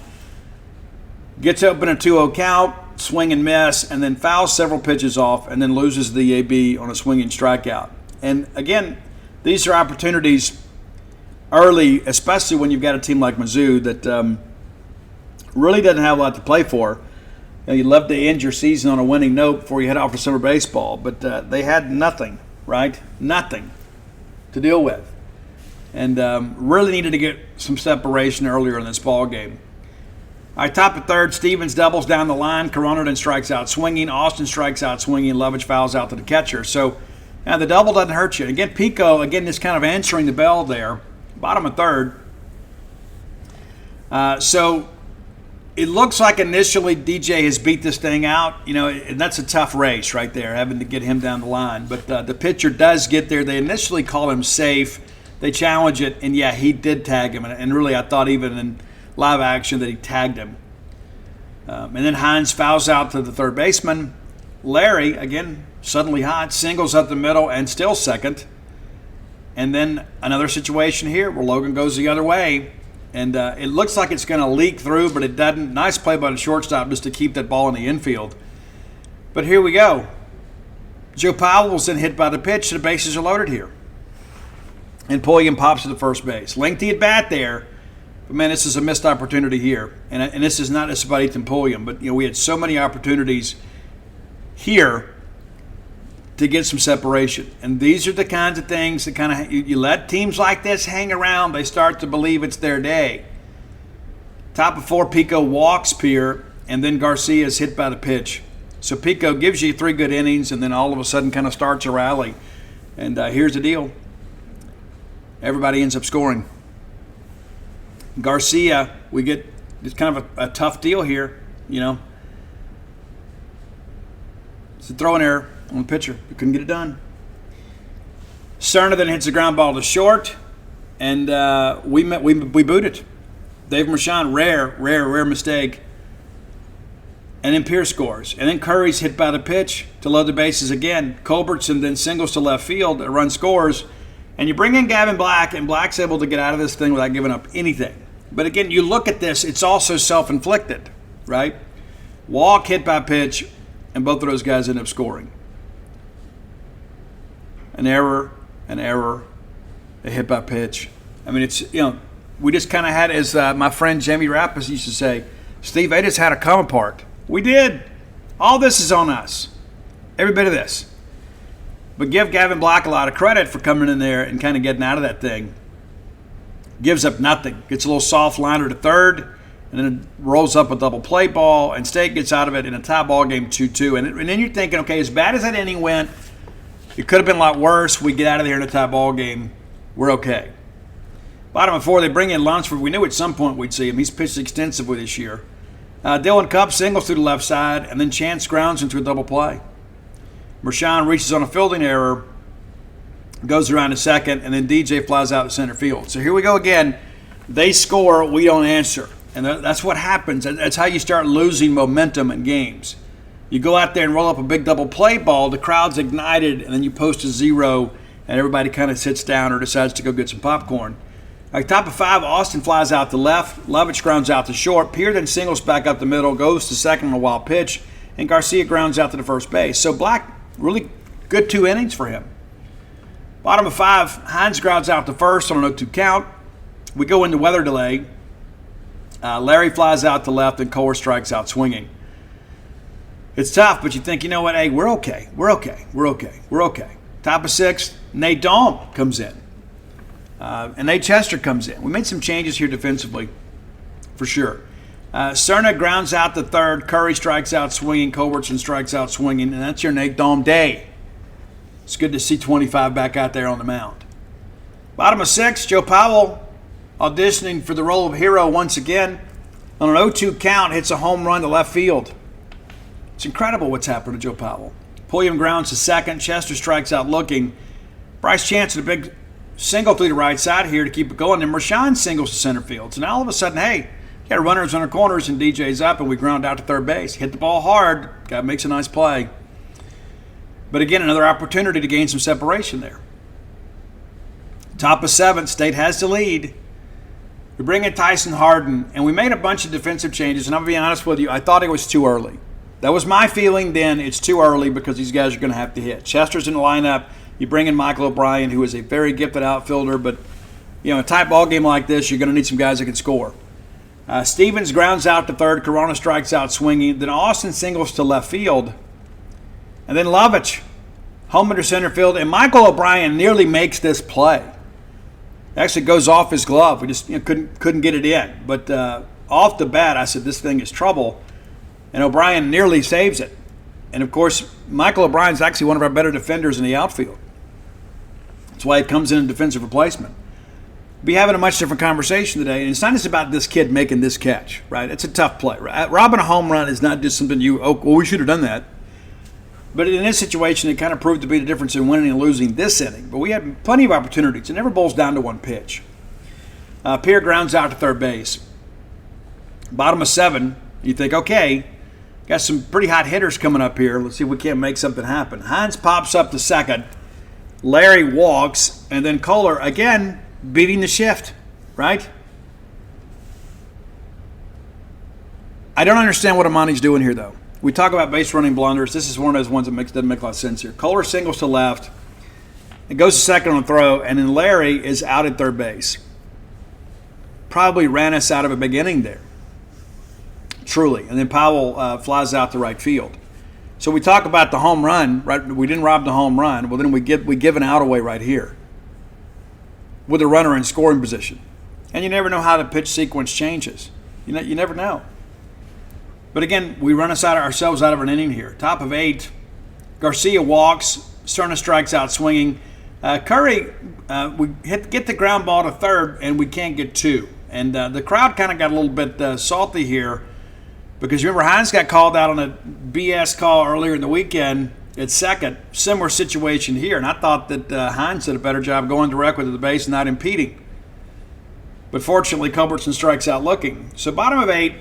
Gets open a 2-0 count, swing and miss, and then fouls several pitches off, and then loses the AB on a swinging strikeout. And again, these are opportunities early, especially when you've got a team like Mizzou that really doesn't have a lot to play for. You'd love to end your season on a winning note before you head out for summer baseball, but they had nothing, right? Nothing to deal with. And really needed to get some separation earlier in this ball game. All right, top of third, Stevens doubles down the line. Corona then strikes out swinging. Austin strikes out swinging. Lovich fouls out to the catcher. So the double doesn't hurt you. Again, Pico, just kind of answering the bell there. Bottom of third. So it looks like initially DJ has beat this thing out. And that's a tough race right there, having to get him down the line. But the pitcher does get there. They initially call him safe. They challenge it, and he did tag him. And really, I thought even in live action that he tagged him. And then Hines fouls out to the third baseman. Larry, again, suddenly hot, singles up the middle and still second. And then another situation here where Logan goes the other way. And it looks like it's going to leak through, but it doesn't. Nice play by the shortstop just to keep that ball in the infield. But here we go. Joe Powell's then hit by the pitch. The bases are loaded here. And Pulliam pops to the first base. Lengthy at bat there. But, man, this is a missed opportunity here. And this is not just about Ethan Pulliam. But, we had so many opportunities here to get some separation. And these are the kinds of things that kind of you let teams like this hang around. They start to believe it's their day. Top of 4, Pico walks Pierre, and then Garcia is hit by the pitch. So Pico gives you 3 good innings, and then all of a sudden kind of starts a rally. And here's the deal. Everybody ends up scoring. Garcia, we get it's kind of a tough deal here, It's a throwing error on the pitcher. We couldn't get it done. Cerna then hits the ground ball to short, and we boot it. Dave Mershon, rare mistake. And then Pierce scores. And then Curry's hit by the pitch to load the bases again. Culbertson then singles to left field. A run scores. And you bring in Gavin Black, and Black's able to get out of this thing without giving up anything. But again, you look at this, it's also self-inflicted, right? Walk, hit by pitch, and both of those guys end up scoring. An error, a hit by pitch. I mean, it's, we just kind of had, as my friend Jamie Rappas used to say, Steve, they just had to come apart. We did. All this is on us. Every bit of this. But give Gavin Black a lot of credit for coming in there and kind of getting out of that thing. Gives up nothing. Gets a little soft liner to third, and then rolls up a double play ball, and State gets out of it in a tie ball game 2-2. And then you're thinking, okay, as bad as that inning went, it could have been a lot worse. We get out of there in a tie ball game. We're okay. Bottom of 4, they bring in Lunsford. We knew at some point we'd see him. He's pitched extensively this year. Dylan Cupp singles through the left side, and then Chance grounds into a double play. Mershon reaches on a fielding error, goes around to second, and then DJ flies out to center field. So here we go again. They score, we don't answer. And that's what happens. That's how you start losing momentum in games. You go out there and roll up a big double play ball, the crowd's ignited, and then you post a 0, and everybody kind of sits down or decides to go get some popcorn. Top of 5, Austin flies out to left. Lovich grounds out to short. Pierre then singles back up the middle, goes to second on a wild pitch, and Garcia grounds out to the first base. So Black, really good 2 innings for him. Bottom of 5, Hines grounds out to first on an 0-2 count. We go into weather delay. Larry flies out to left, and Kohler strikes out swinging. It's tough, but you think, you know what, hey, we're okay. Top of 6, Nate Dahm comes in. And Nate Chester comes in. We made some changes here defensively, for sure. Cerna grounds out to third. Curry strikes out swinging. Culbertson strikes out swinging. And that's your Nate Dahm day. It's good to see 25 back out there on the mound. Bottom of 6, Joe Powell auditioning for the role of hero once again. On an 0-2 count, hits a home run to left field. It's incredible what's happened to Joe Powell. Pulliam grounds to second. Chester strikes out looking. Bryce Chance at a big single through the right side here to keep it going. And Mershon singles to center field. So now all of a sudden, hey, you got runners on our corners and DJ's up, and we ground out to third base. Hit the ball hard. Guy makes a nice play. But again, another opportunity to gain some separation there. Top of 7, State has the lead. We bring in Tyson Harden, and we made a bunch of defensive changes, and I'll be honest with you, I thought it was too early. That was my feeling then. It's too early because these guys are going to have to hit. Chester's in the lineup. You bring in Michael O'Brien, who is a very gifted outfielder, but a tight ball game like this, you're going to need some guys that can score. Stevens grounds out to third. Corona strikes out swinging. Then Austin singles to left field. And then Lovich, home into center field. And Michael O'Brien nearly makes this play. Actually goes off his glove. We just couldn't get it in. But off the bat, I said, this thing is trouble. And O'Brien nearly saves it. And, of course, Michael O'Brien's actually one of our better defenders in the outfield. That's why he comes in defensive replacement. We'll be having a much different conversation today. And it's not just about this kid making this catch, right? It's a tough play. Right? Robbing a home run is not just something we should have done that. But in this situation, it kind of proved to be the difference in winning and losing this inning. But we had plenty of opportunities. It never boils down to one pitch. Pierre grounds out to third base. Bottom of 7, you think, okay, got some pretty hot hitters coming up here. Let's see if we can't make something happen. Hines pops up to second. Larry walks. And then Kohler, again, beating the shift, right? I don't understand what Amani's doing here, though. we talk about base running blunders. This is one of those ones that doesn't make a lot of sense here. Kohler singles to left. It goes to second on the throw, and then Larry is out at third base. Probably ran us out of a big inning there. Truly. And then Powell flies out to right field. So we talk about the home run, right? We didn't rob the home run. Well, then we give an out away right here with a runner in scoring position. And you never know how the pitch sequence changes. You never know. But again, we run ourselves out of an inning here. Top of 8, Garcia walks, Cerna strikes out swinging. Curry, we get the ground ball to third, and we can't get 2. And the crowd kind of got a little bit salty here because remember, Hines got called out on a BS call earlier in the weekend at second. Similar situation here, and I thought that Hines did a better job going directly to the base and not impeding. But fortunately, Culbertson strikes out looking. So bottom of 8,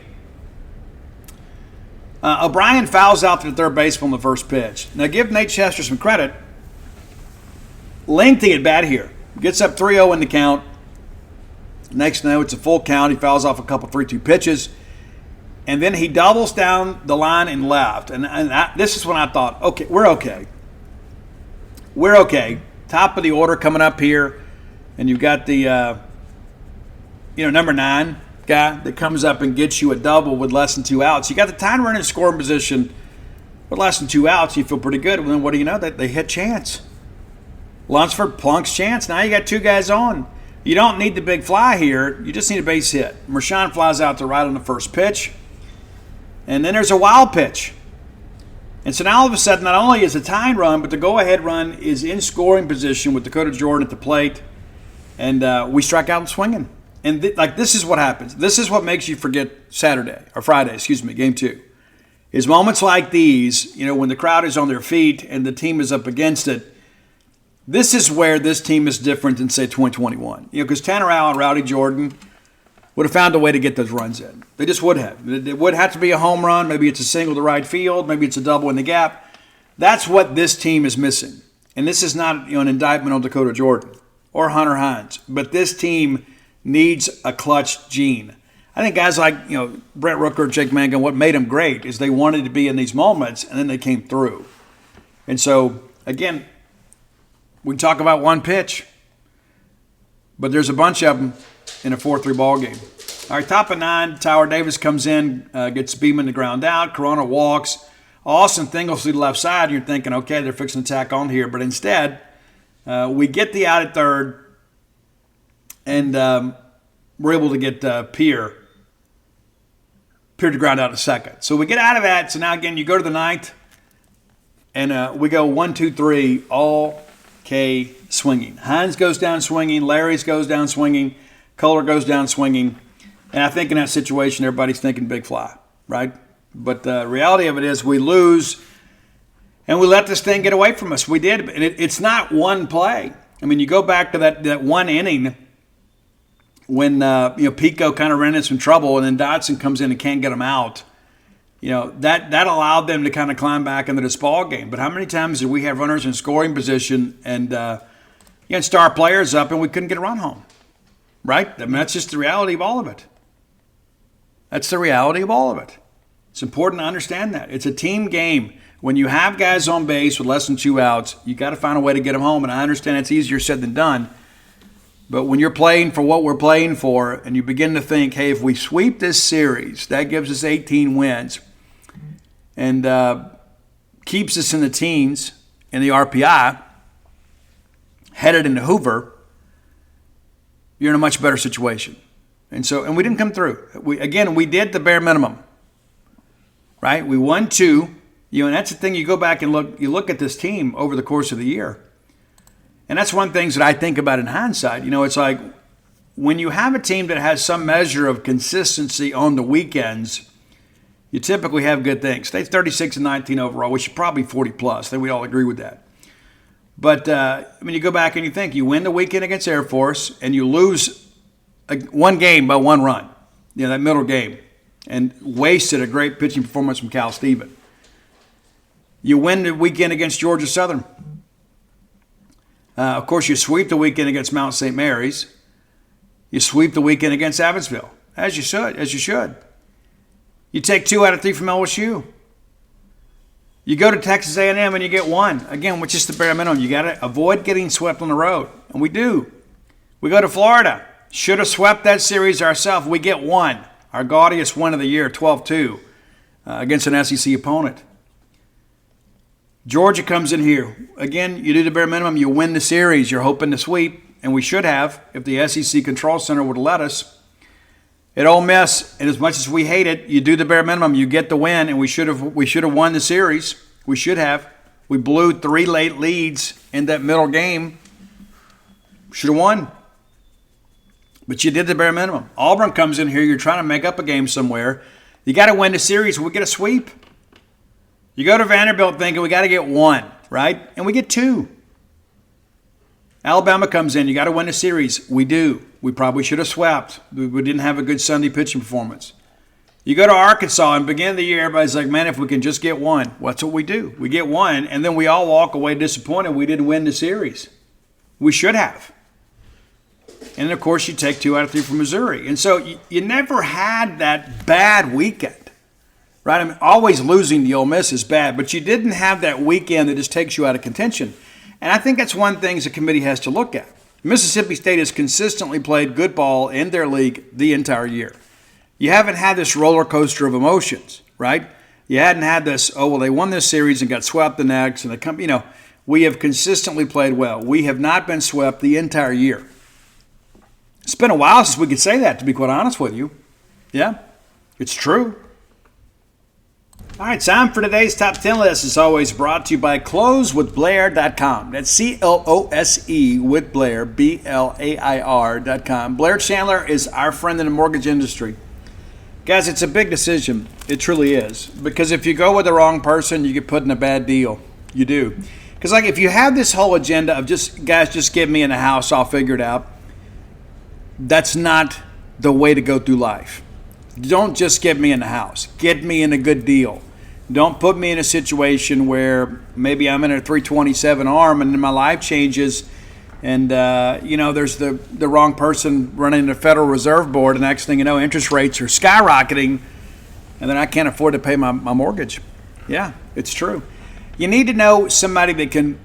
O'Brien fouls out to the third baseman on the first pitch. Now give Nate Chester some credit. Lengthy at bat here. Gets up 3-0 in the count. Next no, it's a full count. He fouls off a couple 3-2 pitches. And then he doubles down the line and left. And this is when I thought, okay, we're okay. We're okay. Top of the order coming up here. And you've got the, number 9 guy that comes up and gets you a double with less than 2 outs. You got the time runner in scoring position with less than 2 outs. You feel pretty good. And then what do you know? They hit Chance. Lunsford plunks Chance. Now you got 2 guys on. You don't need the big fly here. You just need a base hit. Mershon flies out to right on the first pitch. And then there's a wild pitch. And so now all of a sudden, not only is a tying run, but the go-ahead run is in scoring position with Dakota Jordan at the plate. And we strike out swinging. And this is what happens. This is what makes you forget Friday, game 2. Is moments like these, when the crowd is on their feet and the team is up against it, this is where this team is different than, say, 2021. Because Tanner Allen and Rowdy Jordan would have found a way to get those runs in. They just would have. It would have to be a home run. Maybe it's a single to right field. Maybe it's a double in the gap. That's what this team is missing. And this is not an indictment on Dakota Jordan or Hunter Hines. But this team needs a clutch gene. I think guys like Brent Rooker, Jake Mangan, what made them great is they wanted to be in these moments, and then they came through. And so, again, we talk about one pitch, but there's a bunch of them in a 4-3 ball game. All right, top of 9, Tyler Davis comes in, gets Beeman to ground out. Corona walks. Austin Thingles to the left side, and you're thinking, okay, they're fixing to tack on here. But instead, we get the out at third, and we're able to get Pierre to ground out at second. So we get out of that. So now, again, you go to the 9th, and we go 1, 2, 3, all K swinging. Hines goes down swinging. Larry's goes down swinging. Kohler goes down swinging. And I think in that situation, everybody's thinking big fly, right? But the reality of it is we lose, and we let this thing get away from us. We did. And it's not one play. I mean, you go back to that one inning when Pico kind of ran into some trouble, and then Dotson comes in and can't get him out. That allowed them to kind of climb back into this ball game. But how many times did we have runners in scoring position and star players up, and we couldn't get a run home? Right? I mean, that's just the reality of all of it. That's the reality of all of it. It's important to understand that. It's a team game. When you have guys on base with less than 2 outs, you got to find a way to get them home. And I understand it's easier said than done. But when you're playing for what we're playing for, and you begin to think, hey, if we sweep this series, that gives us 18 wins and keeps us in the teens in the RPI, headed into Hoover, you're in a much better situation. And we didn't come through. We did the bare minimum, right? We won 2, and that's the thing. You go back and look at this team over the course of the year. And that's one of the things that I think about in hindsight. It's like when you have a team that has some measure of consistency on the weekends, you typically have good things. They're 36-19 overall, which is probably 40+. I think we all agree with that. But, you go back and you think, you win the weekend against Air Force, and you lose one game by 1 run, that middle game, and wasted a great pitching performance from Cal Steven. You win the weekend against Georgia Southern. Of course, you sweep the weekend against Mount St. Mary's. You sweep the weekend against Evansville, as you should. You take 2 out of 3 from LSU. You go to Texas A&M and you get one. Again, which is the bare minimum. You got to avoid getting swept on the road. And we do. We go to Florida. Should have swept that series ourselves. We get one. Our gaudiest win of the year, 12-2, against an SEC opponent. Georgia comes in here. Again, you do the bare minimum. You win the series. You're hoping to sweep. And we should have if the SEC Control Center would have let us. At Ole Miss, and as much as we hate it, you do the bare minimum. You get the win, and we should have won the series. We should have. We blew 3 late leads in that middle game. Should have won. But you did the bare minimum. Auburn comes in here. You're trying to make up a game somewhere. You got to win the series. We get a sweep. You go to Vanderbilt thinking we got to get 1, right? And we get 2. Alabama comes in. You got to win the series. We do. We probably should have swept. We didn't have a good Sunday pitching performance. You go to Arkansas and begin the year, everybody's like, man, if we can just get 1. Well, that's what we do. We get 1, and then we all walk away disappointed we didn't win the series. We should have. And then, of course, you take 2 out of 3 from Missouri. And so you never had that bad weekend, right? I mean, always losing to Ole Miss is bad, but you didn't have that weekend that just takes you out of contention. And I think that's one thing the committee has to look at. Mississippi State has consistently played good ball in their league the entire year. You haven't had this roller coaster of emotions, right? You hadn't had this, they won this series and got swept the next. And we have consistently played well. We have not been swept the entire year. It's been a while since we could say that, to be quite honest with you. Yeah, it's true. All right, time for today's Top 10 list. As always, brought to you by closewithblair.com. That's C-L-O-S-E with Blair, B-L-A-I-R.com. Blair Chandler is our friend in the mortgage industry. Guys, it's a big decision. It truly is. Because if you go with the wrong person, you get put in a bad deal. You do. Because if you have this whole agenda of just give me in the house, I'll figure it out. That's not the way to go through life. Don't just get me in the house. Get me in a good deal. Don't put me in a situation where maybe I'm in a 327 arm and then my life changes and, there's the wrong person running the Federal Reserve Board, and next thing you know, interest rates are skyrocketing and then I can't afford to pay my mortgage. Yeah, it's true. You need to know somebody that can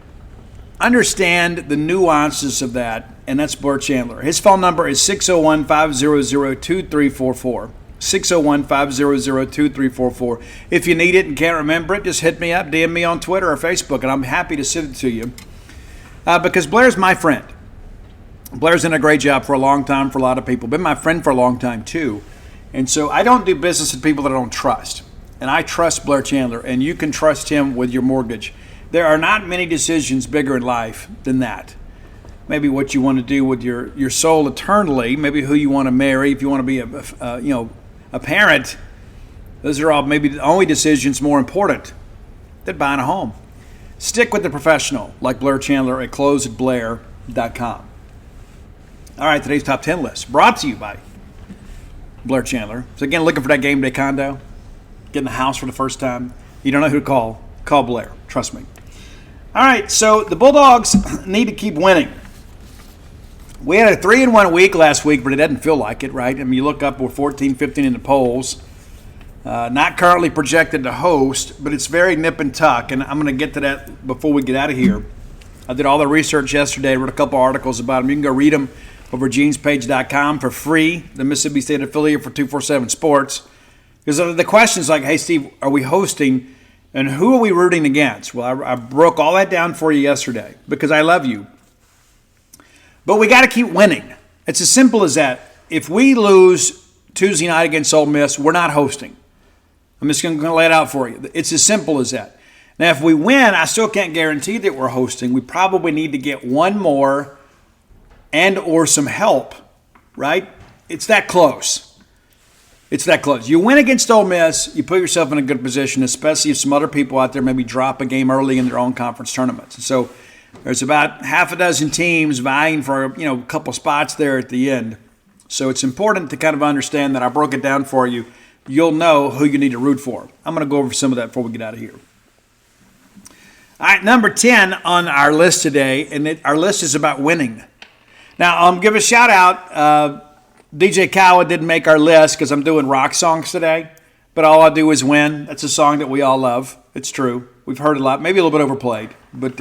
understand the nuances of that, and that's Blair Chandler. His phone number is 601-500-2344. 601-500-2344. If you need it and can't remember it, just hit me up, DM me on Twitter or Facebook, and I'm happy to send it to you. Because Blair's my friend. Blair's done a great job for a long time for a lot of people. Been my friend for a long time, too. And so I don't do business with people that I don't trust. And I trust Blair Chandler, and you can trust him with your mortgage. There are not many decisions bigger in life than that. Maybe what you want to do with your soul eternally, maybe who you want to marry, if you want to be a parent. Those are all maybe the only decisions more important than buying a home. Stick with the professional like Blair Chandler at closewithblair.com. All right, today's Top 10 list brought to you by Blair Chandler. So again, looking for that game day condo, getting the house for the first time. You don't know who to call. Call Blair. Trust me. All right, so the Bulldogs need to keep winning. We had a 3-1 week last week, but it doesn't feel like it, right? I mean, you look up, we're 14-15 in the polls. Not currently projected to host, but it's very nip and tuck, and I'm going to get to that before we get out of here. I did all the research yesterday, wrote a couple articles about them. You can go read them over genespage.com for free, the Mississippi State affiliate for 247 Sports. Because the questions like, hey, Steve, are we hosting, and who are we rooting against? Well, I broke all that down for you yesterday because I love you. But we got to keep winning. It's as simple as that. If we lose Tuesday night against Ole Miss, we're not hosting. I'm just going to lay it out for you. It's as simple as that. Now, if we win, I still can't guarantee that we're hosting. We probably need to get one more and or some help, right? It's that close. It's that close. You win against Ole Miss, you put yourself in a good position, especially if some other people out there maybe drop a game early in their own conference tournaments. So there's about half a dozen teams vying for a couple spots there at the end. So it's important to kind of understand that I broke it down for you. You'll know who you need to root for. I'm going to go over some of that before we get out of here. All right, number 10 on our list today, and our list is about winning. Now, give a shout out. DJ Khaled didn't make our list because I'm doing rock songs today, but all I do is win. That's a song that we all love. It's true. We've heard a lot, maybe a little bit overplayed, but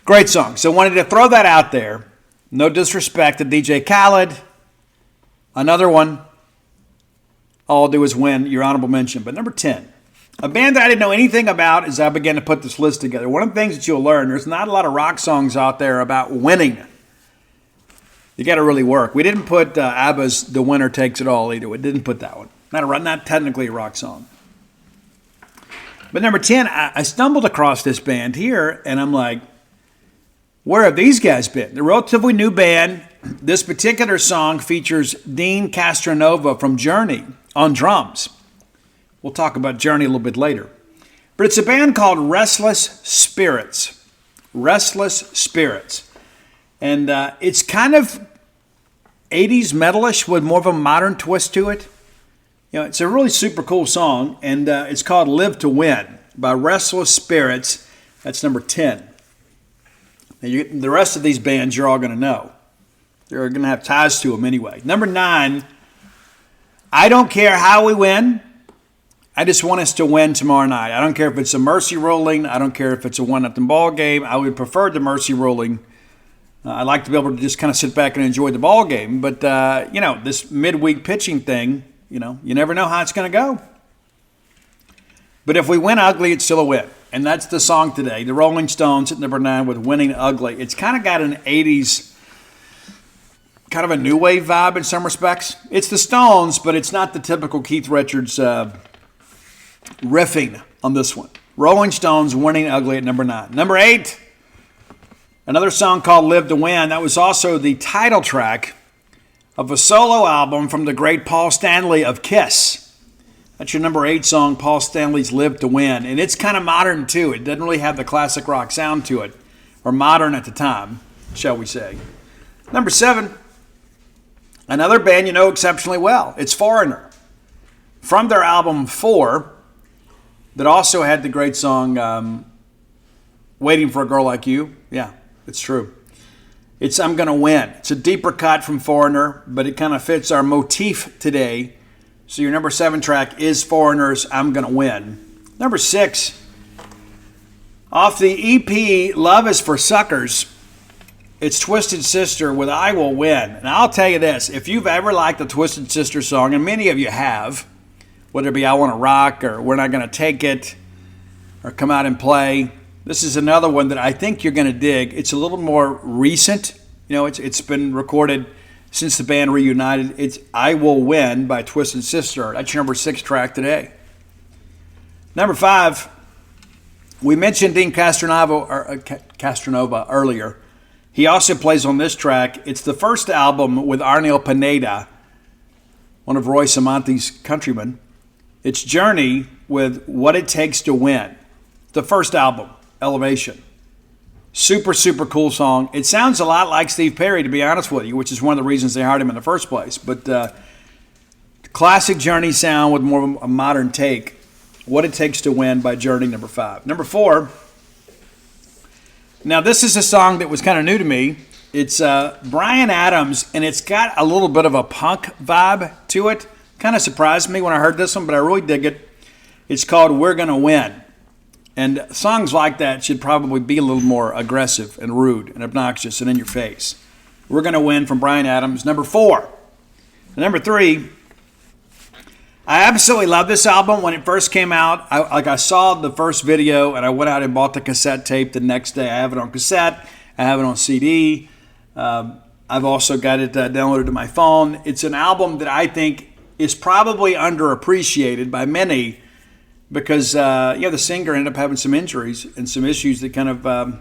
great song. So wanted to throw that out there. No disrespect to DJ Khaled. Another one. All I'll do is win your honorable mention. But number 10, a band that I didn't know anything about as I began to put this list together. One of the things that you'll learn, there's not a lot of rock songs out there about winning. You got to really work. We didn't put ABBA's "The Winner Takes It All" either. We didn't put that one. Not technically a rock song. But number 10, I stumbled across this band here, and I'm like, where have these guys been? They're a relatively new band. This particular song features Dean Castronova from Journey on drums. We'll talk about Journey a little bit later. But it's a band called Restless Spirits. Restless Spirits. And it's kind of 80s metalish with more of a modern twist to it. You know, it's a really super cool song, and it's called Live to Win by Restless Spirits. That's number 10. Now the rest of these bands you're all going to know. They're going to have ties to them anyway. Number 9, I don't care how we win. I just want us to win tomorrow night. I don't care if it's a mercy ruling. I don't care if it's a 1-0 ball game. I would prefer the mercy ruling. I'd like to be able to just kind of sit back and enjoy the ball game. But, this midweek pitching thing, you never know how it's going to go. But if we win ugly, it's still a win. And that's the song today. The Rolling Stones at number 9 with Winning Ugly. It's kind of got an 80s, kind of a new wave vibe in some respects. It's the Stones, but it's not the typical Keith Richards riffing on this one. Rolling Stones, Winning Ugly at number 9. Number 8, another song called Live to Win. That was also the title track of a solo album from the great Paul Stanley of Kiss. That's your number 8 song, Paul Stanley's Live to Win. And it's kind of modern, too. It doesn't really have the classic rock sound to it, or modern at the time, shall we say. Number 7, another band you know exceptionally well. It's Foreigner. From their album 4, that also had the great song Waiting for a Girl Like You. Yeah, it's true. It's I'm Gonna Win. It's a deeper cut from Foreigner, but it kind of fits our motif today. So your number 7 track is Foreigner's I'm Gonna Win. Number 6, off the EP Love Is for Suckers, it's Twisted Sister with I Will Win. And I'll tell you this, if you've ever liked the Twisted Sister song, and many of you have, whether it be I Want to Rock or We're Not Gonna Take It or Come Out and Play, this is another one that I think you're going to dig. It's a little more recent. It's been recorded since the band reunited. It's I Will Win by Twisted Sister. That's your number 6 track today. Number 5, we mentioned Dean Castronova earlier. He also plays on this track. It's the first album with Arnel Pineda, one of Roy Samanti's countrymen. It's Journey with What It Takes to Win. The first album, Elevation. Super, super cool song. It sounds a lot like Steve Perry, to be honest with you, which is one of the reasons they hired him in the first place. But classic Journey sound with more of a modern take. What It Takes to Win by Journey, number 5. Number 4, now this is a song that was kind of new to me. It's Bryan Adams, and it's got a little bit of a punk vibe to it. Kind of surprised me when I heard this one, but I really dig it. It's called We're Gonna Win. And songs like that should probably be a little more aggressive and rude and obnoxious and in your face. We're Gonna Win from Bryan Adams. Number 4. And number 3, I absolutely love this album. When it first came out, I saw the first video and I went out and bought the cassette tape the next day. I have it on cassette. I have it on CD. I've also got it downloaded to my phone. It's an album that I think is probably underappreciated by many because the singer ended up having some injuries and some issues that kind of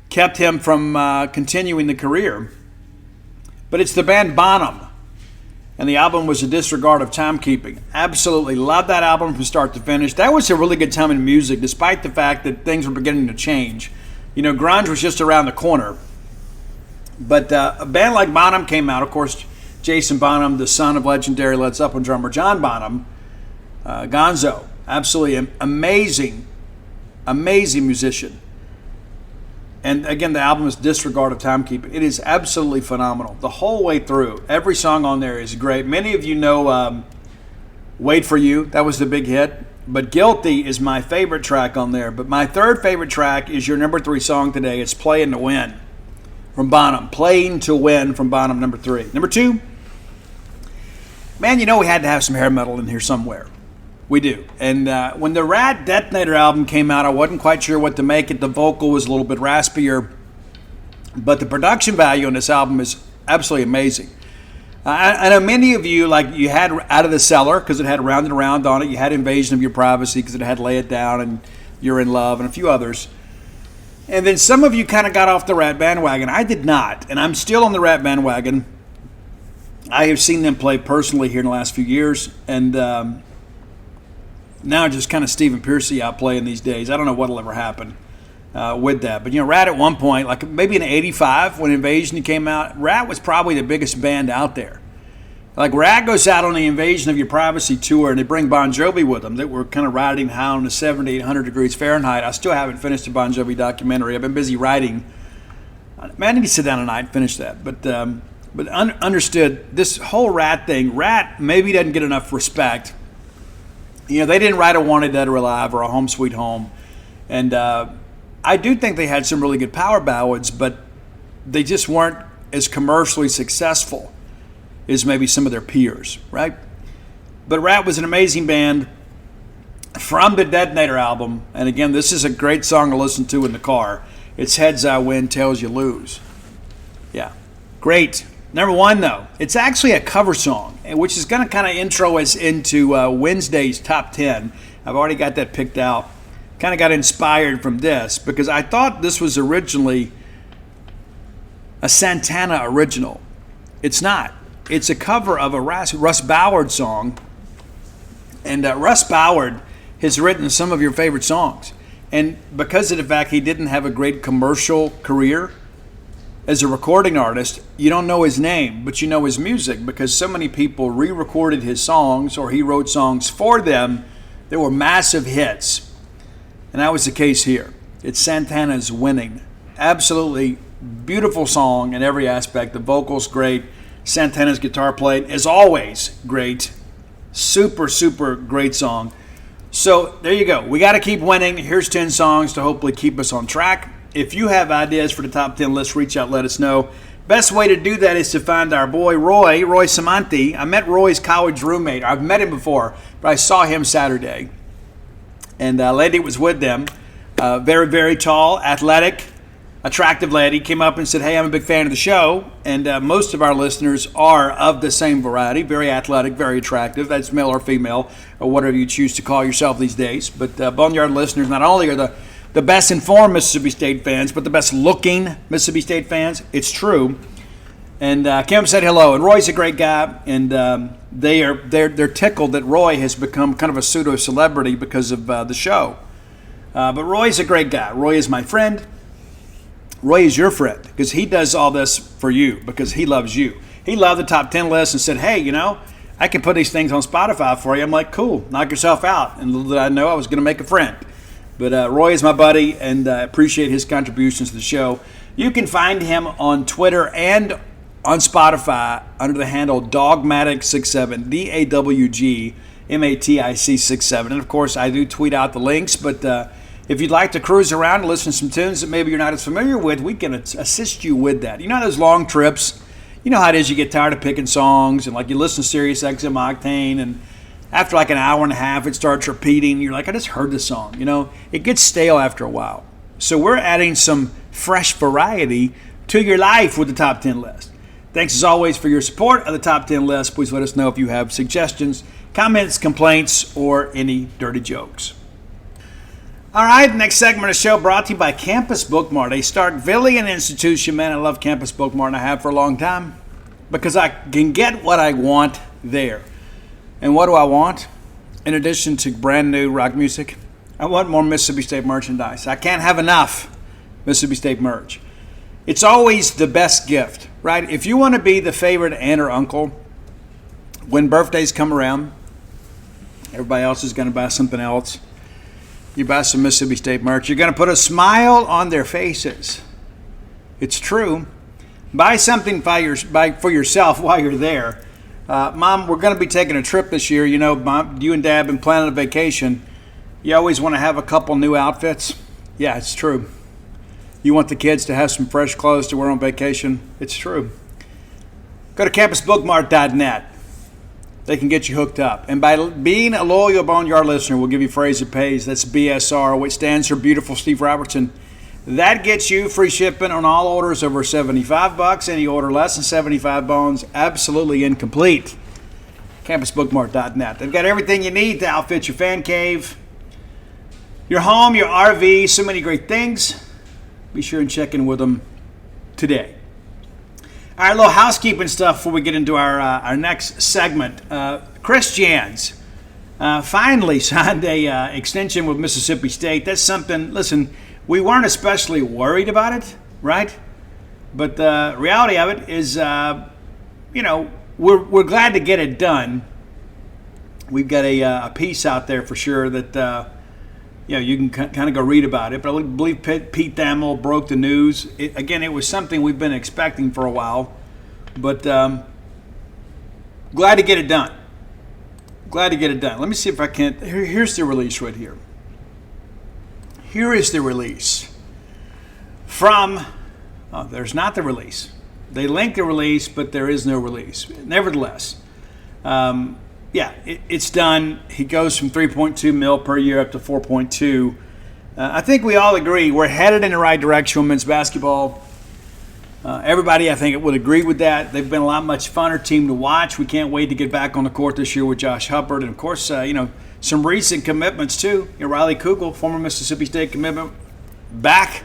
kept him from continuing the career. But it's the band Bonham, and the album was A Disregard of Timekeeping. Absolutely love that album from start to finish. That was a really good time in music, despite the fact that things were beginning to change. Grunge was just around the corner. But a band like Bonham came out. Of course, Jason Bonham, the son of legendary Led Zeppelin drummer John Bonham, Gonzo. Absolutely amazing musician. And again, the album is Disregard of Timekeeping. It is absolutely phenomenal. The whole way through. Every song on there is great. Many of you know Wait For You. That was the big hit. but Guilty is my favorite track on there. But my third favorite track is your number 3 song today. It's Playing to Win from Bonham. Playing to Win from Bonham, number 3. Number 2, man, you know we had to have some hair metal in here somewhere. We do. And when the Rat Detonator album came out, I wasn't quite sure what to make it. The vocal was a little bit raspier. But the production value on this album is absolutely amazing. I know many of you, like you had Out of the Cellar because it had Round and Around on it. You had Invasion of Your Privacy because it had Lay It Down and You're in Love and a few others. And then some of you kind of got off the Rat bandwagon. I did not. And I'm still on the Rat bandwagon. I have seen them play personally here in the last few years. And now just kind of Stephen Pearcy out playing these days. I don't know what will ever happen with that. But, Rat at one point, like maybe in 85 when Invasion came out, Rat was probably the biggest band out there. Like Rat goes out on the Invasion of Your Privacy tour and they bring Bon Jovi with them. That were kind of riding high on the 70, 100 degrees Fahrenheit. I still haven't finished the Bon Jovi documentary. I've been busy writing. Man, I need to sit down tonight and finish that. But understood this whole Rat thing. Rat maybe doesn't get enough respect. They didn't write a Wanted Dead or Alive or a Home Sweet Home. And I do think they had some really good power ballads, but they just weren't as commercially successful as maybe some of their peers, right? But Rat was an amazing band from the Detonator album. And again, this is a great song to listen to in the car. It's Heads I Win, Tails You Lose. Yeah, great. Number 1, though, it's actually a cover song, which is going to kind of intro us into Wednesday's Top 10. I've already got that picked out. Kind of got inspired from this because I thought this was originally a Santana original. It's not. It's a cover of a Russ Ballard song. And Russ Ballard has written some of your favorite songs. And because of the fact he didn't have a great commercial career as a recording artist, you don't know his name, but you know his music because so many people re-recorded his songs or he wrote songs for them that were massive hits. And that was the case here. It's Santana's Winning. Absolutely beautiful song in every aspect. The vocals great. Santana's guitar playing is always great. Super, super great song. So there you go. We got to keep winning. Here's 10 songs to hopefully keep us on track. If you have ideas for the top 10 list, reach out, let us know. Best way to do that is to find our boy Roy Samanti. I met Roy's college roommate. I've met him before, but I saw him Saturday. And a lady was with them, very, very tall, athletic, attractive lady, came up and said, hey, I'm a big fan of the show. And most of our listeners are of the same variety, very athletic, very attractive. That's male or female, or whatever you choose to call yourself these days. But Boneyard listeners not only are the best informed Mississippi State fans, but the best looking Mississippi State fans. It's true. And Kim said hello. And Roy's a great guy. And they're tickled that Roy has become kind of a pseudo celebrity because of the show. But Roy's a great guy. Roy is my friend. Roy is your friend because he does all this for you because he loves you. He loved the top 10 list and said, hey, I can put these things on Spotify for you. I'm like, cool, knock yourself out. And little did I know I was going to make a friend. But Roy is my buddy, and I appreciate his contributions to the show. You can find him on Twitter and on Spotify under the handle Dogmatic67, DAWGMATIC67. And, of course, I do tweet out the links. But if you'd like to cruise around and listen to some tunes that maybe you're not as familiar with, we can assist you with that. Those long trips, you know how it is. You get tired of picking songs, and, you listen to Sirius XM Octane, and after an hour and a half, it starts repeating. You're like, I just heard this song. It gets stale after a while. So we're adding some fresh variety to your life with the top 10 list. Thanks as always for your support of the top 10 list. Please let us know if you have suggestions, comments, complaints, or any dirty jokes. All right, next segment of the show brought to you by Campus Bookmart, a Starkvillian institution. Man, I love Campus Bookmart, and I have for a long time because I can get what I want there. And what do I want? In addition to brand new rock music, I want more Mississippi State merchandise. I can't have enough Mississippi State merch. It's always the best gift, right? If you want to be the favorite aunt or uncle, when birthdays come around, everybody else is going to buy something else. You buy some Mississippi State merch, you're going to put a smile on their faces. It's true. Buy something for yourself while you're there. Mom, we're going to be taking a trip this year. Mom, you and Dad have been planning a vacation. You always want to have a couple new outfits. Yeah, it's true. You want the kids to have some fresh clothes to wear on vacation. It's true. Go to campusbookmart.net. They can get you hooked up. And by being a loyal Boneyard listener, we'll give you phrase that pays. That's BSR, which stands for Beautiful Steve Robertson. That gets you free shipping on all orders over $75. Any order less than 75 bones, absolutely incomplete. Campusbookmart.net. They've got everything you need to outfit your fan cave, your home, your RV, so many great things. Be sure and check in with them today. All right, a little housekeeping stuff before we get into our next segment. Chris Jans finally signed a extension with Mississippi State. That's something, listen, we weren't especially worried about it, right? But the reality of it is, we're glad to get it done. We've got a piece out there for sure that, you can kind of go read about it. But I believe Pete Thamel broke the news. It was something we've been expecting for a while. But glad to get it done. Glad to get it done. Let me see if I can. Here's the release right here. Here is the release from. Oh, there's not the release. They linked the release, but there is no release. Nevertheless, it's done. He goes from 3.2 mil per year up to 4.2. I think we all agree we're headed in the right direction with men's basketball. Everybody, I think, would agree with that. They've been a lot much funner team to watch. We can't wait to get back on the court this year with Josh Hubbard. And, of course, some recent commitments, too. Riley Kugel, former Mississippi State commitment, back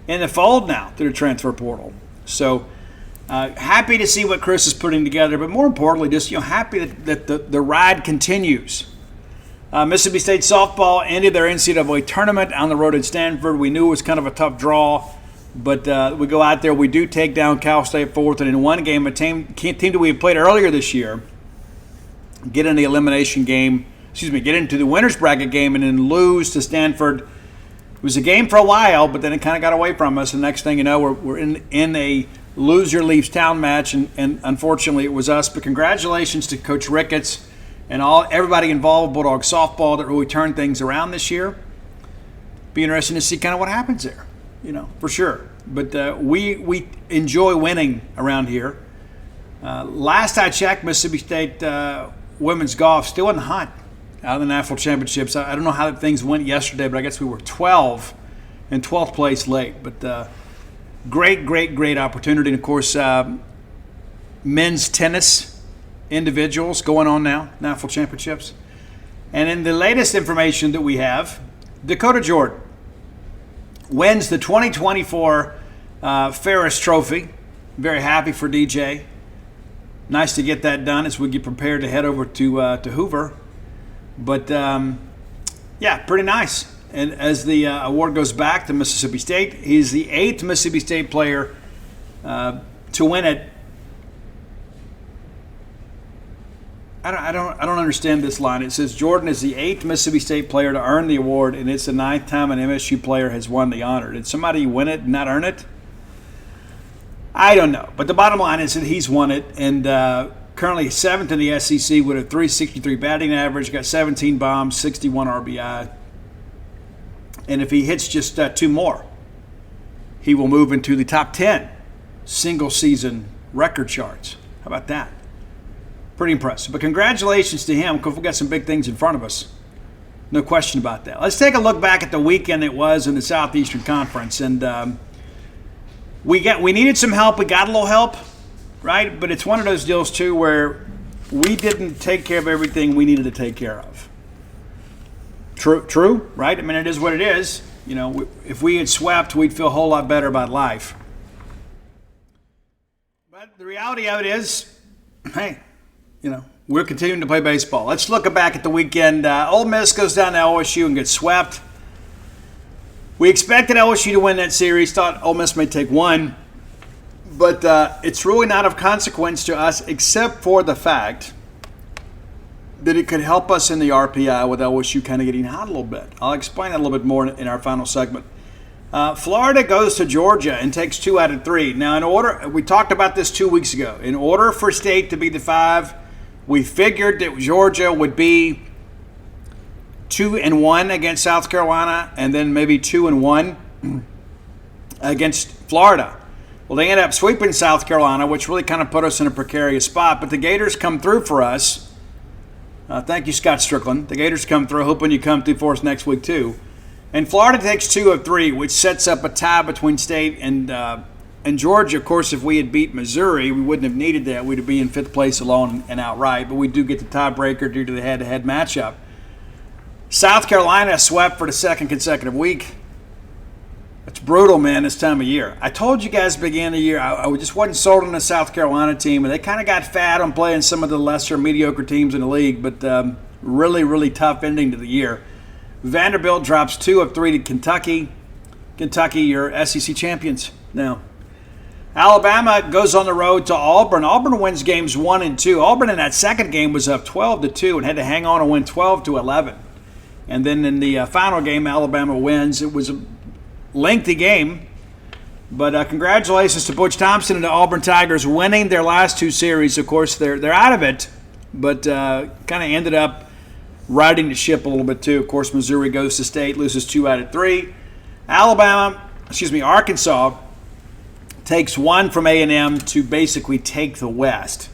in the fold now through the transfer portal. So, happy to see what Chris is putting together. But more importantly, just happy that the ride continues. Mississippi State softball ended their NCAA tournament on the road at Stanford. We knew it was kind of a tough draw. But we go out there, we do take down Cal State Fullerton in one game, a team that we had played earlier this year, get in the elimination game, get into the winner's bracket game and then lose to Stanford. It was a game for a while, but then it kind of got away from us. And next thing you know, we're in a loser leaves town match, and unfortunately it was us. But congratulations to Coach Ricketts and everybody involved with Bulldog softball that really turned things around this year. Be interesting to see kind of what happens there. For sure. But we enjoy winning around here. Last I checked, Mississippi State women's golf still in the hunt out of the national championships. I don't know how things went yesterday, but I guess we were 12th place late. But great opportunity. And, of course, men's tennis individuals going on now, national championships. And in the latest information that we have, Dakota Jordan wins the 2024 Ferris Trophy. Very happy for DJ. Nice to get that done as we get prepared to head over to Hoover. But, pretty nice. And as the award goes back to Mississippi State, he's the 8th Mississippi State player to win it. I don't understand this line. It says Jordan is the 8th Mississippi State player to earn the award, and it's the 9th time an MSU player has won the honor. Did somebody win it and not earn it? I don't know. But the bottom line is that he's won it, and currently 7th in the SEC with a .363 batting average, got 17 bombs, 61 RBI. And if he hits just 2 more, he will move into the top 10 single-season record charts. How about that? Pretty impressive. But congratulations to him because we've got some big things in front of us. No question about that. Let's take a look back at the weekend it was in the Southeastern Conference. And we needed some help. We got a little help, right? But it's one of those deals, too, where we didn't take care of everything we needed to take care of. True, right? I mean, it is what it is. If we had swept, we'd feel a whole lot better about life. But the reality of it is, hey, we're continuing to play baseball. Let's look back at the weekend. Ole Miss goes down to LSU and gets swept. We expected LSU to win that series. Thought Ole Miss may take one. But it's really not of consequence to us except for the fact that it could help us in the RPI with LSU kind of getting hot a little bit. I'll explain that a little bit more in our final segment. Florida goes to Georgia and takes 2 out of 3. Now, we talked about this 2 weeks ago. In order for State to be the 5, we figured that Georgia would be 2-1 against South Carolina, and then maybe 2-1 against Florida. Well, they ended up sweeping South Carolina, which really kind of put us in a precarious spot. But the Gators come through for us. Thank you, Scott Strickland. The Gators come through, hoping you come through for us next week too. And Florida takes 2 of 3, which sets up a tie between State and Georgia. Of course, if we had beat Missouri, we wouldn't have needed that. We'd be in 5th place alone and outright. But we do get the tiebreaker due to the head-to-head matchup. South Carolina swept for the 2nd consecutive week. It's brutal, man, this time of year. I told you guys at the beginning of the year I just wasn't sold on the South Carolina team, and they kind of got fat on playing some of the lesser mediocre teams in the league, but really, really tough ending to the year. Vanderbilt drops 2 of 3 to Kentucky. Kentucky, your SEC champions now. Alabama goes on the road to Auburn. Auburn wins games 1 and 2. Auburn in that second game was up 12-2 and had to hang on and win 12-11. And then in the final game, Alabama wins. It was a lengthy game, but congratulations to Butch Thompson and the Auburn Tigers winning their last 2 series. Of course, they're out of it, but kind of ended up riding the ship a little bit too. Of course, Missouri goes to State, loses 2 out of 3. Arkansas takes 1 from A&M to basically take the West.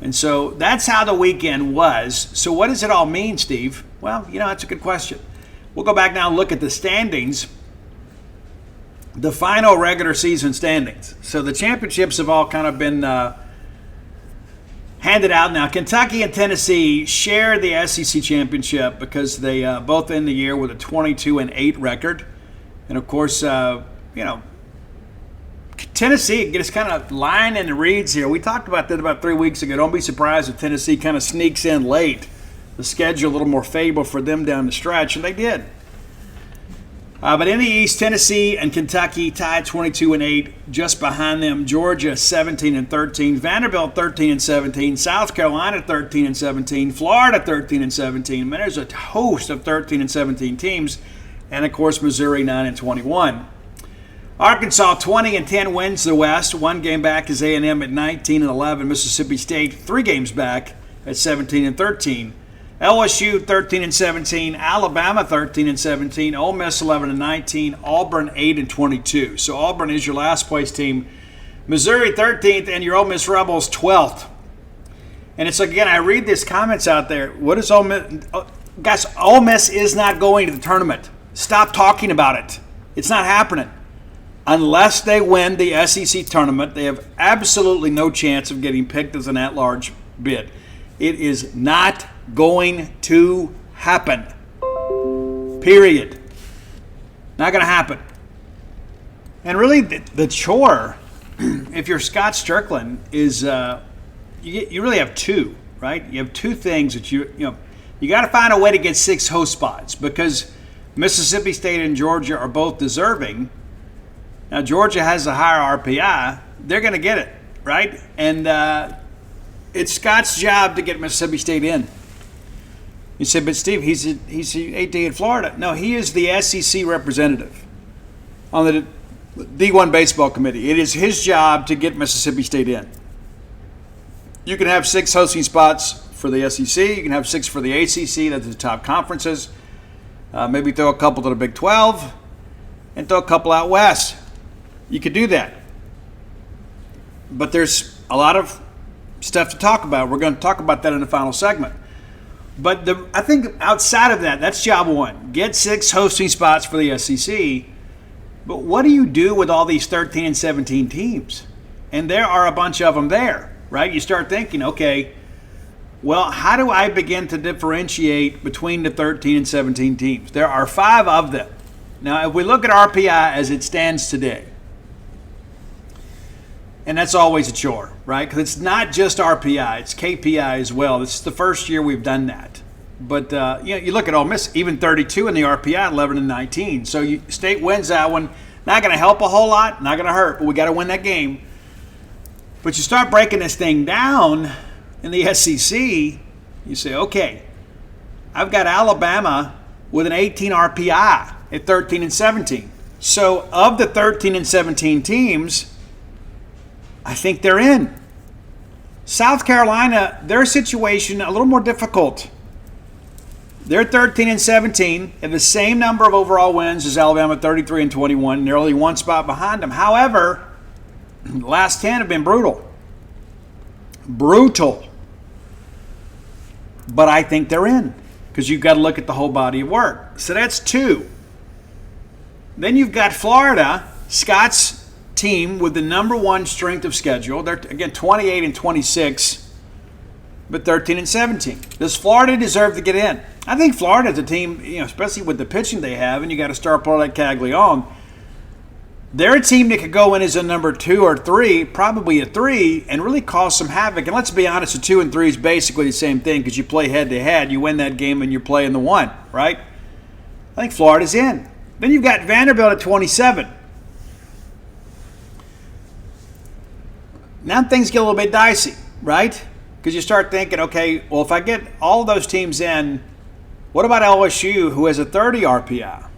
And so that's how the weekend was. So what does it all mean, Steve? Well, that's a good question. We'll go back now and look at the standings. The final regular season standings. So the championships have all kind of been handed out now. Kentucky and Tennessee share the SEC championship because they both end the year with a 22-8 record. And of course, Tennessee gets kind of lying in the reeds here. We talked about that about 3 weeks ago. Don't be surprised if Tennessee kind of sneaks in late. The schedule a little more favorable for them down the stretch, and they did. But in the East, Tennessee and Kentucky tied 22-8. Just behind them, Georgia 17-13, Vanderbilt 13-17, South Carolina 13-17, Florida 13-17. Man, there's a host of 13-17 teams, and of course Missouri 9-21. Arkansas 20-10 wins the West. 1 game back is A&M at 19-11. Mississippi State 3 games back at 17-13. LSU 13-17, Alabama 13-17, Ole Miss 11-19, Auburn 8-22. So Auburn is your last place team. Missouri 13th, and your Ole Miss Rebels 12th. And it's again, I read these comments out there. What is Ole Miss? Guys, Ole Miss is not going to the tournament. Stop talking about it. It's not happening. Unless they win the SEC tournament, they have absolutely no chance of getting picked as an at-large bid. It is not going to happen. Period. Not going to happen. And really, the chore, if you're Scott Strickland, is you really have 2, right? You have 2 things that you got to find a way to get 6 host spots because Mississippi State and Georgia are both deserving. Now, Georgia has a higher RPI. They're going to get it, right? And it's Scott's job to get Mississippi State in. You said, but Steve, he's the AD in Florida. No, he is the SEC representative on the D1 baseball committee. It is his job to get Mississippi State in. You can have 6 hosting spots for the SEC. You can have 6 for the ACC. That's the top conferences. Maybe throw a couple to the Big 12 and throw a couple out west. You could do that. But there's a lot of stuff to talk about. We're going to talk about that in the final segment. But I think outside of that, that's job 1. Get 6 hosting spots for the SEC. But what do you do with all these 13 and 17 teams? And there are a bunch of them there, right? You start thinking, okay, well, how do I begin to differentiate between the 13 and 17 teams? There are 5 of them. Now, if we look at RPI as it stands today, and that's always a chore, right? Because it's not just RPI, it's KPI as well. This is the first year we've done that. But you look at Ole Miss, even 32 in the RPI, 11-19. So State wins that one. Not going to help a whole lot, not going to hurt, but we got to win that game. But you start breaking this thing down in the SEC, you say, okay, I've got Alabama with an 18 RPI at 13 and 17. So of the 13 and 17 teams, I think they're in. South Carolina, their situation a little more difficult. They're 13 and 17, and the same number of overall wins as Alabama, 33 and 21, nearly one spot behind them. However, the last 10 have been brutal. Brutal. But I think they're in, because you've got to look at the whole body of work. So that's 2. Then you've got Florida, Scott's team with the number 1 strength of schedule. They're, again, 28 and 26. But 13 and 17. Does Florida deserve to get in? I think Florida's a team, especially with the pitching they have, and you got to start part like Caglione. They're a team that could go in as a number 2 or 3, probably a 3, and really cause some havoc. And let's be honest, a 2 and 3 is basically the same thing because you play head-to-head. You win that game and you're playing the 1, right? I think Florida's in. Then you've got Vanderbilt at 27. Now things get a little bit dicey, right? Because you start thinking, okay, well, if I get all those teams in, what about LSU, who has a 30 RPI?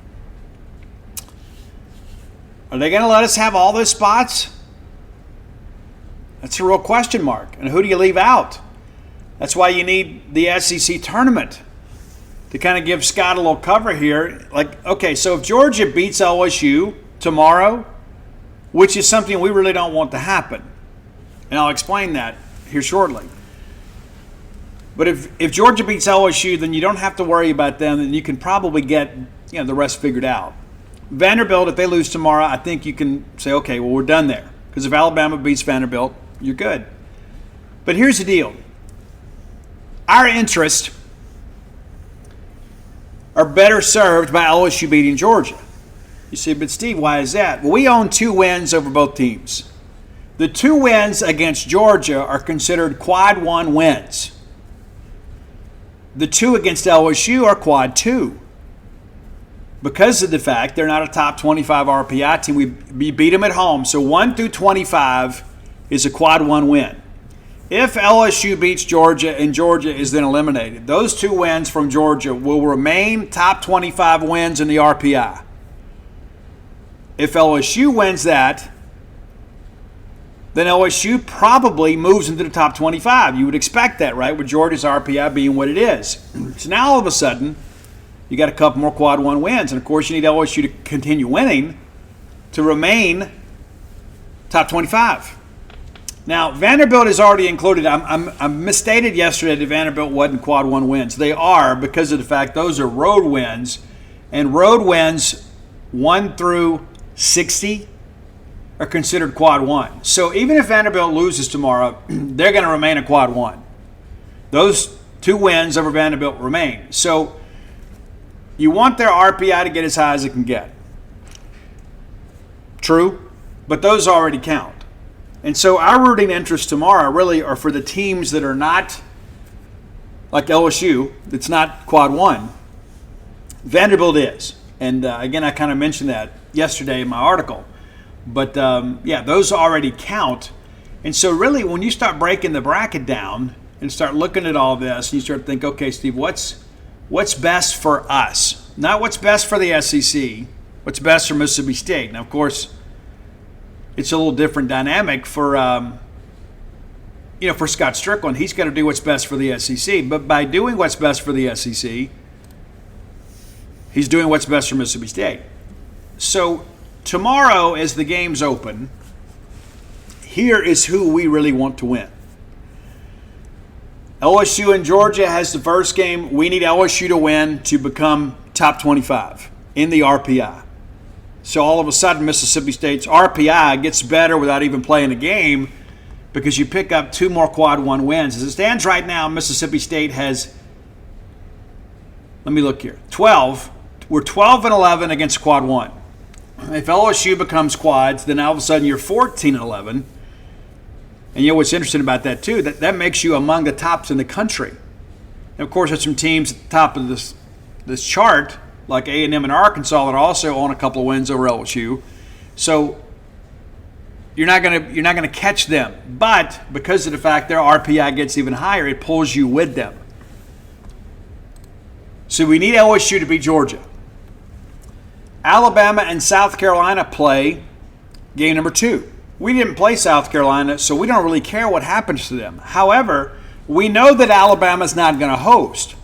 Are they going to let us have all those spots? That's a real question mark. And who do you leave out? That's why you need the SEC tournament to kind of give Scott a little cover here. Like, okay, so if Georgia beats LSU tomorrow, which is something we really don't want to happen, and I'll explain that here shortly. But if Georgia beats LSU, then you don't have to worry about them, and you can probably get the rest figured out. Vanderbilt, if they lose tomorrow, I think you can say, okay, well, we're done there. Because if Alabama beats Vanderbilt, you're good. But here's the deal. Our interests are better served by LSU beating Georgia. You say, but Steve, why is that? Well, we own 2 wins over both teams. The 2 wins against Georgia are considered quad 1 wins. The 2 against LSU are quad 2 because of the fact they're not a top 25 RPI team. We beat them at home. So 1 through 25 is a quad 1 win. If LSU beats Georgia and Georgia is then eliminated, those 2 wins from Georgia will remain top 25 wins in the RPI. If LSU wins that, then LSU probably moves into the top 25. You would expect that, right, with Georgia's RPI being what it is. So now all of a sudden, you got a couple more quad 1 wins. And, of course, you need LSU to continue winning to remain top 25. Now, Vanderbilt is already included. I misstated yesterday that Vanderbilt wasn't quad 1 wins. They are because of the fact those are road wins. And road wins 1 through 60 are considered quad 1. So even if Vanderbilt loses tomorrow, they're going to remain a quad 1. Those 2 wins over Vanderbilt remain. So you want their RPI to get as high as it can get. True, but those already count. And so our rooting interests tomorrow really are for the teams that are not like LSU, that's not quad 1. Vanderbilt is. And again, I kind of mentioned that yesterday in my article. But, those already count. And so really when you start breaking the bracket down and start looking at all this, and you start to think, okay, Steve, what's best for us? Not what's best for the SEC, what's best for Mississippi State. Now, of course, it's a little different dynamic for Scott Strickland. He's got to do what's best for the SEC. But by doing what's best for the SEC, he's doing what's best for Mississippi State. So tomorrow, as the games open, here is who we really want to win. LSU and Georgia has the first game. We need LSU to win to become top 25 in the RPI. So all of a sudden, Mississippi State's RPI gets better without even playing a game because you pick up 2 more quad 1 wins. As it stands right now, Mississippi State has, let me look here, 12. We're 12 and 11 against quad 1. If LSU becomes quads, then all of a sudden you're 14 and 11. And you know what's interesting about that too? That makes you among the tops in the country. And of course, there's some teams at the top of this chart, like A&M and Arkansas, that are also on a couple of wins over LSU. So you're not gonna catch them. But because of the fact their RPI gets even higher, it pulls you with them. So we need LSU to beat Georgia. Alabama and South Carolina play game number 2. We didn't play South Carolina, so we don't really care what happens to them. However, we know that Alabama's not going to host.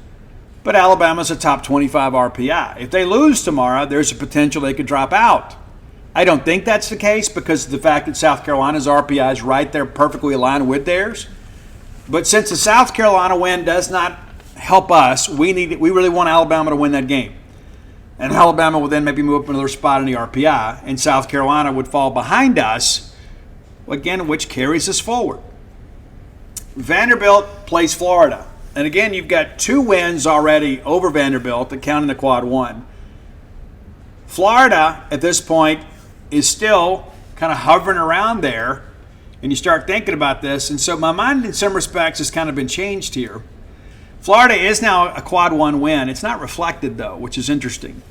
but Alabama's a top 25 RPI. If they lose tomorrow, there's a potential they could drop out. I don't think that's the case because of the fact that South Carolina's RPI is right there perfectly aligned with theirs. But since the South Carolina win does not help us, we really want Alabama to win that game. And Alabama will then maybe move up another spot in the RPI, and South Carolina would fall behind us, again, which carries us forward. Vanderbilt plays Florida. And again, you've got 2 wins already over Vanderbilt that count in the quad 1. Florida, at this point, is still kind of hovering around there, and you start thinking about this. And so my mind, in some respects, has kind of been changed here. Florida is now a quad 1 win. It's not reflected, though, which is interesting.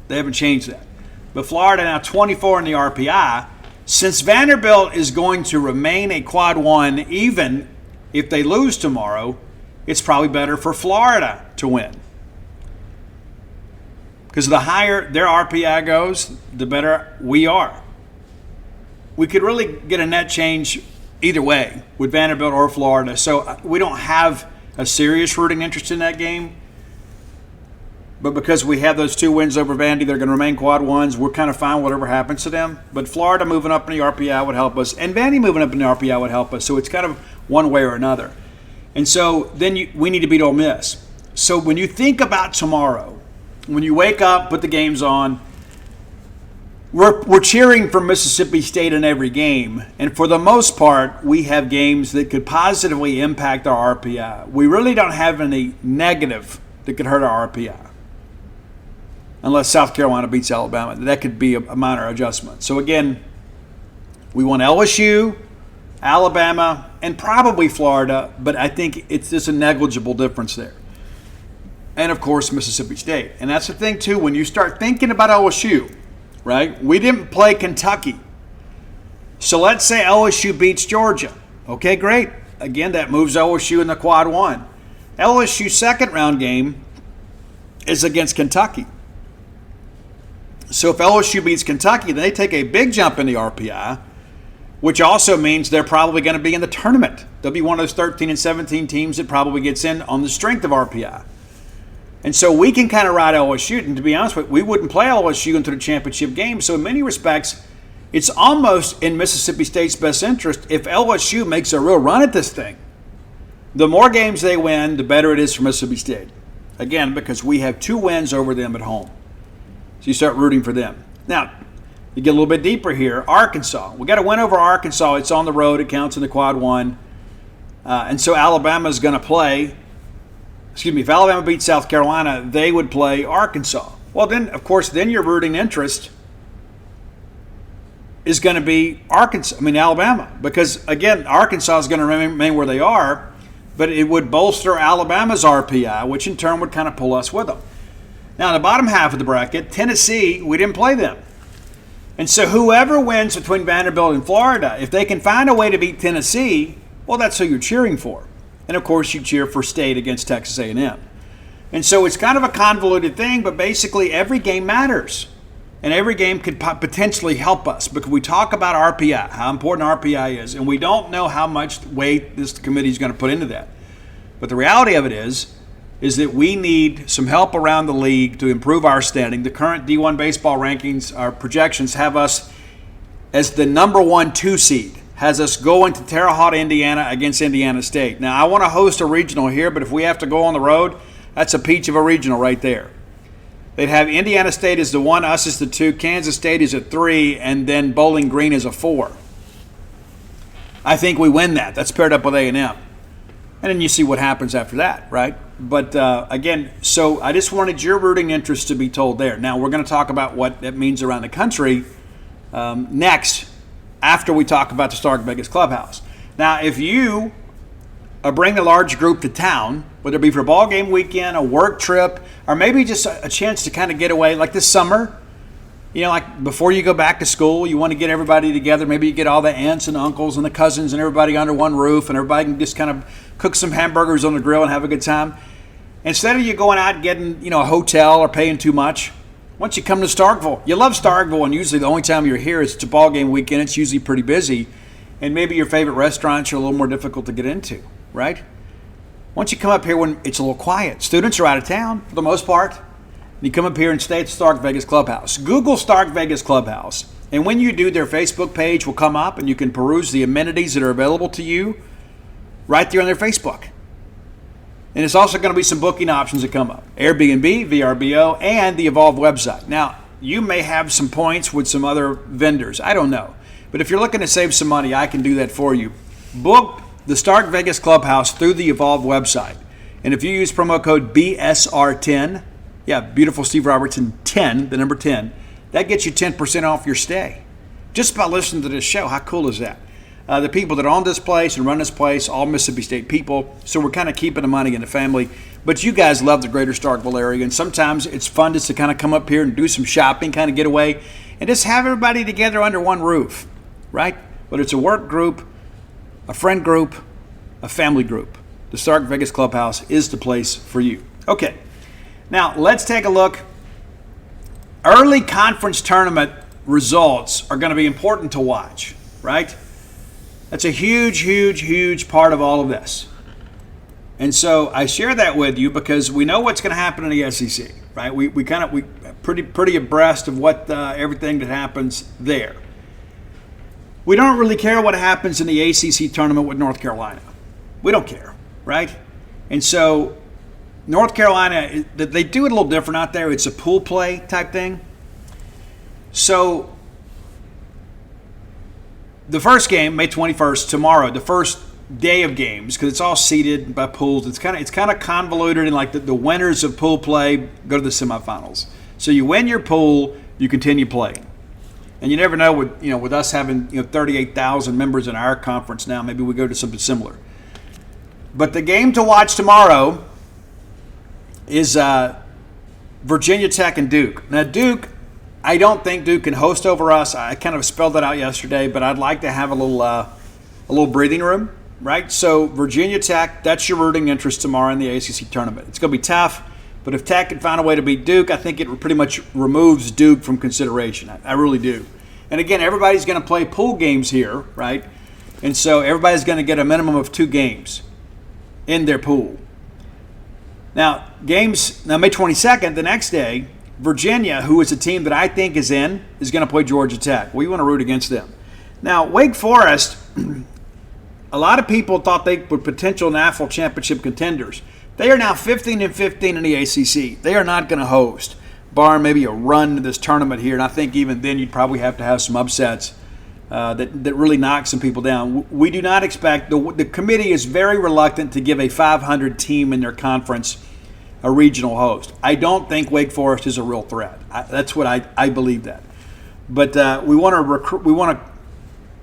They haven't changed that. But Florida now 24 in the RPI. Since Vanderbilt is going to remain a quad 1 even if they lose tomorrow, it's probably better for Florida to win. Because the higher their RPI goes, the better we are. We could really get a net change either way with Vanderbilt or Florida. So we don't have a serious rooting interest in that game. But because we have those 2 wins over Vandy, they're going to remain quad 1s. We're kind of fine whatever happens to them. But Florida moving up in the RPI would help us, and Vandy moving up in the RPI would help us. So it's kind of one way or another. And so then we need to beat Ole Miss. So when you think about tomorrow, when you wake up, put the games on, we're cheering for Mississippi State in every game. And for the most part, we have games that could positively impact our RPI. We really don't have any negative that could hurt our RPI. Unless South Carolina beats Alabama. That could be a minor adjustment. So again, we want LSU, Alabama, and probably Florida, but I think it's just a negligible difference there. And, of course, Mississippi State. And that's the thing, too, when you start thinking about LSU, right? We didn't play Kentucky. So let's say LSU beats Georgia. Okay, great. Again, that moves LSU in the quad 1. LSU's second round game is against Kentucky. So if LSU beats Kentucky, then they take a big jump in the RPI, which also means they're probably going to be in the tournament. They'll be one of those 13 and 17 teams that probably gets in on the strength of RPI. And so we can kind of ride LSU. And to be honest with you, we wouldn't play LSU into the championship game. So in many respects, it's almost in Mississippi State's best interest if LSU makes a real run at this thing. The more games they win, the better it is for Mississippi State. Again, because we have 2 wins over them at home. So you start rooting for them. Now, you get a little bit deeper here. Arkansas. We got to win over Arkansas. It's on the road. It counts in the quad 1. And so Alabama's going to play. If Alabama beats South Carolina, they would play Arkansas. Well, then, of course, then your rooting interest is going to be Alabama. Because, again, Arkansas is going to remain where they are, but it would bolster Alabama's RPI, which in turn would kind of pull us with them. Now, in the bottom half of the bracket, Tennessee, we didn't play them. And so whoever wins between Vanderbilt and Florida, if they can find a way to beat Tennessee, well, that's who you're cheering for. And, of course, you cheer for State against Texas A&M. And so it's kind of a convoluted thing, but basically every game matters. And every game could potentially help us because we talk about RPI, how important RPI is, and we don't know how much weight this committee is going to put into that. But the reality of it is that we need some help around the league to improve our standing. The current D1 baseball rankings, our projections have us as the number 1-2 seed. Has us going to Terre Haute, Indiana against Indiana State. Now, I want to host a regional here, but if we have to go on the road, that's a peach of a regional right there. They'd have Indiana State as the 1, us as the 2, Kansas State is a 3, and then Bowling Green is a 4. I think we win that. That's paired up with A&M. And then you see what happens after that, right? But, again, so I just wanted your rooting interest to be told there. Now, we're going to talk about what that means around the country next, after we talk about the Stark Vegas Clubhouse. Now, if you bring a large group to town, whether it be for a ball game weekend, a work trip, or maybe just a chance to kind of get away, like this summer, like before you go back to school, you want to get everybody together. Maybe you get all the aunts and uncles and the cousins and everybody under one roof, and everybody can just kind of cook some hamburgers on the grill and have a good time. Instead of you going out and getting, a hotel or paying too much, once you come to Starkville, you love Starkville, and usually the only time you're here is it's a ball game weekend. It's usually pretty busy, and maybe your favorite restaurants are a little more difficult to get into, right? don't you come up here when it's a little quiet? Students are out of town for the most part. You come up here and stay at the Stark Vegas Clubhouse. Google Stark Vegas Clubhouse. And when you do, their Facebook page will come up and you can peruse the amenities that are available to you right there on their Facebook. And it's also going to be some booking options that come up. Airbnb, VRBO, and the Evolve website. Now, you may have some points with some other vendors. I don't know. But if you're looking to save some money, I can do that for you. Book the Stark Vegas Clubhouse through the Evolve website. And if you use promo code BSR10, beautiful Steve Robertson 10, the number 10, that gets you 10% off your stay. Just by listening to this show, how cool is that? The people that own this place and run this place, all Mississippi State people, so we're kind of keeping the money in the family. But you guys love the greater Starkville area, and sometimes it's fun just to kind of come up here and do some shopping, kind of get away, and just have everybody together under one roof, right? Whether it's a work group, a friend group, a family group, the Stark Vegas Clubhouse is the place for you. Okay, now let's take a look. Early conference tournament results are going to be important to watch, right? That's a huge, huge, huge part of all of this. And so I share that with you because we know what's going to happen in the SEC, right? We pretty abreast of what everything that happens there. We don't really care what happens in the ACC tournament with North Carolina. We don't care, right? And so North Carolina, they do it a little different out there. It's a pool play type thing. So the first game, May 21st, tomorrow, the first day of games, because it's all seeded by pools. It's kind of convoluted, and like the winners of pool play go to the semifinals. So you win your pool, you continue playing, and you never know. With us having 38,000 members in our conference now, maybe we go to something similar. But the game to watch tomorrow is Virginia Tech and Duke. Now Duke, I don't think Duke can host over us. I kind of spelled that out yesterday, but I'd like to have a little breathing room, right? So Virginia Tech, that's your rooting interest tomorrow in the ACC tournament. It's going to be tough, but if Tech can find a way to beat Duke, I think it pretty much removes Duke from consideration. I really do. And again, everybody's going to play pool games here, right? And so everybody's going to get a minimum of 2 games in their pool. Now, May 22nd, the next day, Virginia, who is a team that I think is going to play Georgia Tech. We want to root against them. Now, Wake Forest, a lot of people thought they were potential national championship contenders. They are now 15-15 in the ACC. They are not going to host, bar maybe a run to this tournament here. And I think even then you'd probably have to have some upsets that really knock some people down. We do not expect – the committee is very reluctant to give a 500 team in their conference a regional host. I don't think Wake Forest is a real threat. That's what I believe that. But we want to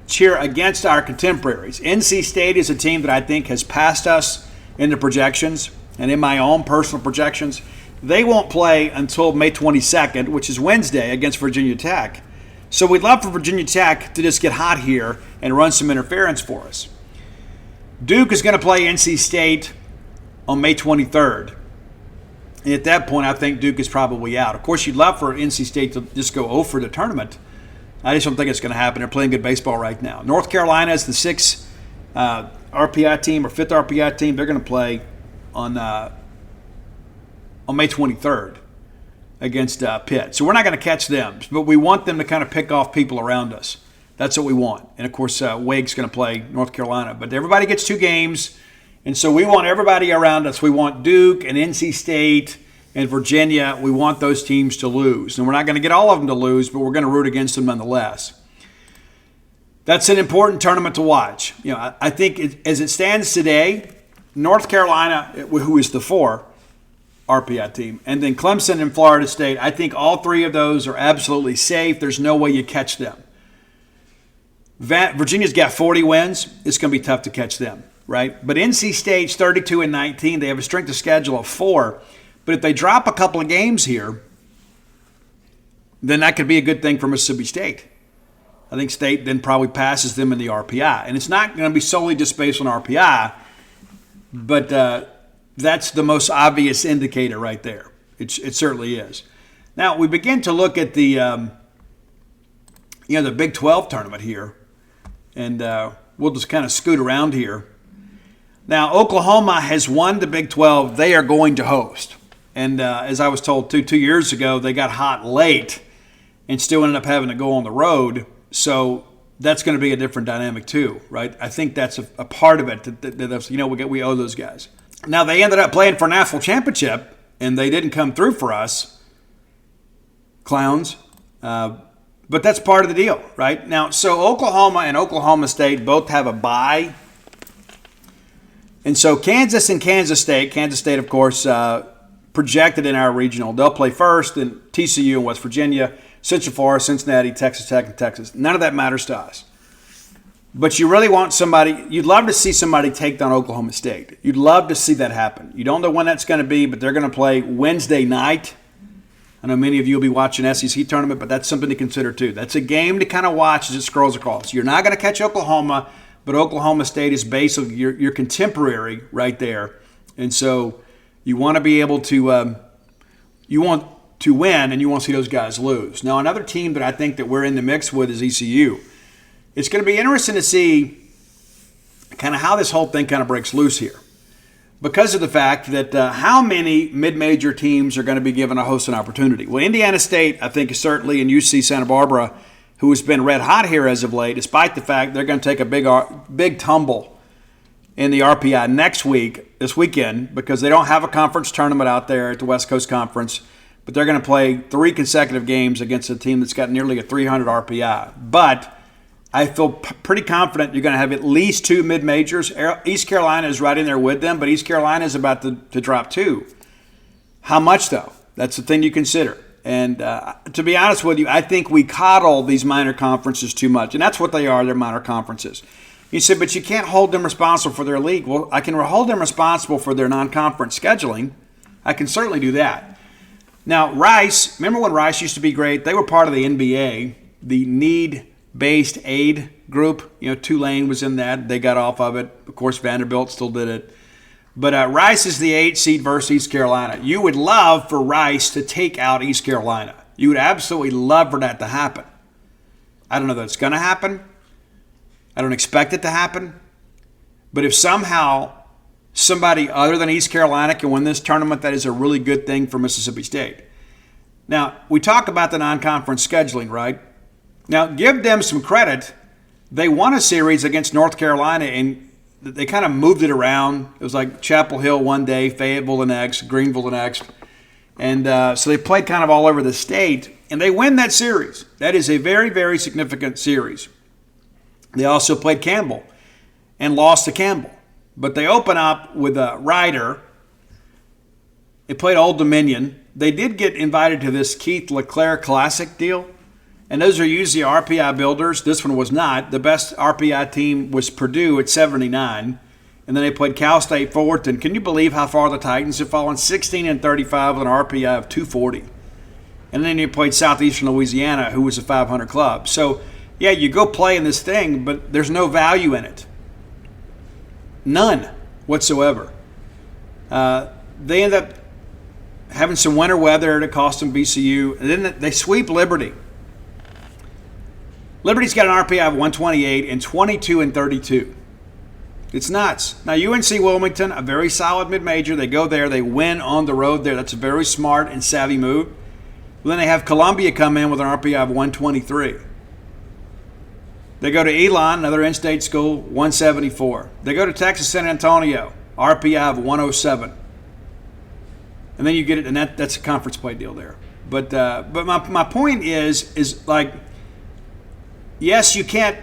cheer against our contemporaries. NC State is a team that I think has passed us in the projections, and in my own personal projections, they won't play until May 22nd, which is Wednesday, against Virginia Tech. So we'd love for Virginia Tech to just get hot here and run some interference for us. Duke is going to play NC State on May 23rd. And at that point, I think Duke is probably out. Of course, you'd love for NC State to just go 0 for the tournament. I just don't think it's going to happen. They're playing good baseball right now. North Carolina is the 6th RPI team or 5th RPI team. They're going to play on May 23rd against Pitt. So we're not going to catch them, but we want them to kind of pick off people around us. That's what we want. And, of course, Wake's going to play North Carolina. But everybody gets 2 games. And so we want everybody around us. We want Duke and NC State and Virginia. We want those teams to lose. And we're not going to get all of them to lose, but we're going to root against them nonetheless. That's an important tournament to watch. I think as it stands today, North Carolina, who is the 4 RPI team, and then Clemson and Florida State, I think all 3 of those are absolutely safe. There's no way you catch them. Virginia's got 40 wins. It's going to be tough to catch them. Right? But NC State's 32-19. They have a strength of schedule of 4. But if they drop a couple of games here, then that could be a good thing for Mississippi State. I think State then probably passes them in the RPI. And it's not going to be solely just based on RPI, but that's the most obvious indicator right there. It certainly is. Now, we begin to look at the Big 12 tournament here, and we'll just kind of scoot around here. Now, Oklahoma has won the Big 12. They are going to host. And as I was told 2 years ago, they got hot late and still ended up having to go on the road. So that's going to be a different dynamic too, right? I think that's a part of it. That we owe those guys. Now, they ended up playing for a national championship, and they didn't come through for us. Clowns. But that's part of the deal, right? Now, so Oklahoma and Oklahoma State both have a bye. And so Kansas and Kansas State, of course, projected in our regional. They'll play first, and TCU and West Virginia, Central Florida, Cincinnati, Texas Tech, and Texas. None of that matters to us. But you really want somebody, you'd love to see somebody take down Oklahoma State. You'd love to see that happen. You don't know when that's going to be, but they're going to play Wednesday night. I know many of you will be watching SEC tournament, but that's something to consider too. That's a game to kind of watch as it scrolls across. You're not going to catch Oklahoma, but Oklahoma State is basically your contemporary right there. And so you want to be able to you want to win, and you want to see those guys lose. Now, another team that I think that we're in the mix with is ECU. It's going to be interesting to see kind of how this whole thing kind of breaks loose here, because of the fact that how many mid-major teams are going to be given a hosting opportunity. Well, Indiana State, I think, is certainly, and UC Santa Barbara, who has been red hot here as of late, despite the fact they're going to take a big tumble in the RPI this weekend, because they don't have a conference tournament out there at the West Coast Conference, but they're going to play 3 consecutive games against a team that's got nearly a 300 RPI. But I feel pretty confident you're going to have at least 2 mid-majors. East Carolina is right in there with them, but East Carolina is about to drop 2. How much, though? That's the thing you consider. And to be honest with you, I think we coddle these minor conferences too much. And that's what they are, they're minor conferences. You said, but you can't hold them responsible for their league. Well, I can hold them responsible for their non-conference scheduling. I can certainly do that. Now, Rice, remember when Rice used to be great? They were part of the NBA, the need-based aid group. Tulane was in that. They got off of it. Of course, Vanderbilt still did it. But Rice is the 8 seed versus East Carolina. You would love for Rice to take out East Carolina. You would absolutely love for that to happen. I don't know that it's going to happen. I don't expect it to happen. But if somehow somebody other than East Carolina can win this tournament, that is a really good thing for Mississippi State. Now, we talk about the non-conference scheduling, right? Now, give them some credit. They won a series against North Carolina, and they kind of moved it around. It was like Chapel Hill one day, Fayetteville the next, Greenville the next. And so they played kind of all over the state, and they win that series. That is a very, very significant series. They also played Campbell and lost to Campbell. But they open up with a Ryder. They played Old Dominion. They did get invited to this Keith LeClaire Classic deal. And those are usually RPI builders. This one was not. The best RPI team was Purdue at 79. And then they played Cal State Fullerton. Can you believe how far the Titans have fallen? 16-35 with an RPI of 240. And then you played Southeastern Louisiana, who was a 500 club. So, yeah, you go play in this thing, but there's no value in it. None whatsoever. They end up having some winter weather that cost them VCU. And then they sweep Liberty. Liberty's got an RPI of 128 and 22-32. It's nuts. Now, UNC Wilmington, a very solid mid-major. They go there. They win on the road there. That's a very smart and savvy move. Then they have Columbia come in with an RPI of 123. They go to Elon, another in-state school, 174. They go to Texas San Antonio, RPI of 107. And then you get it, and that's a conference play deal there. But my point is like, yes, you can't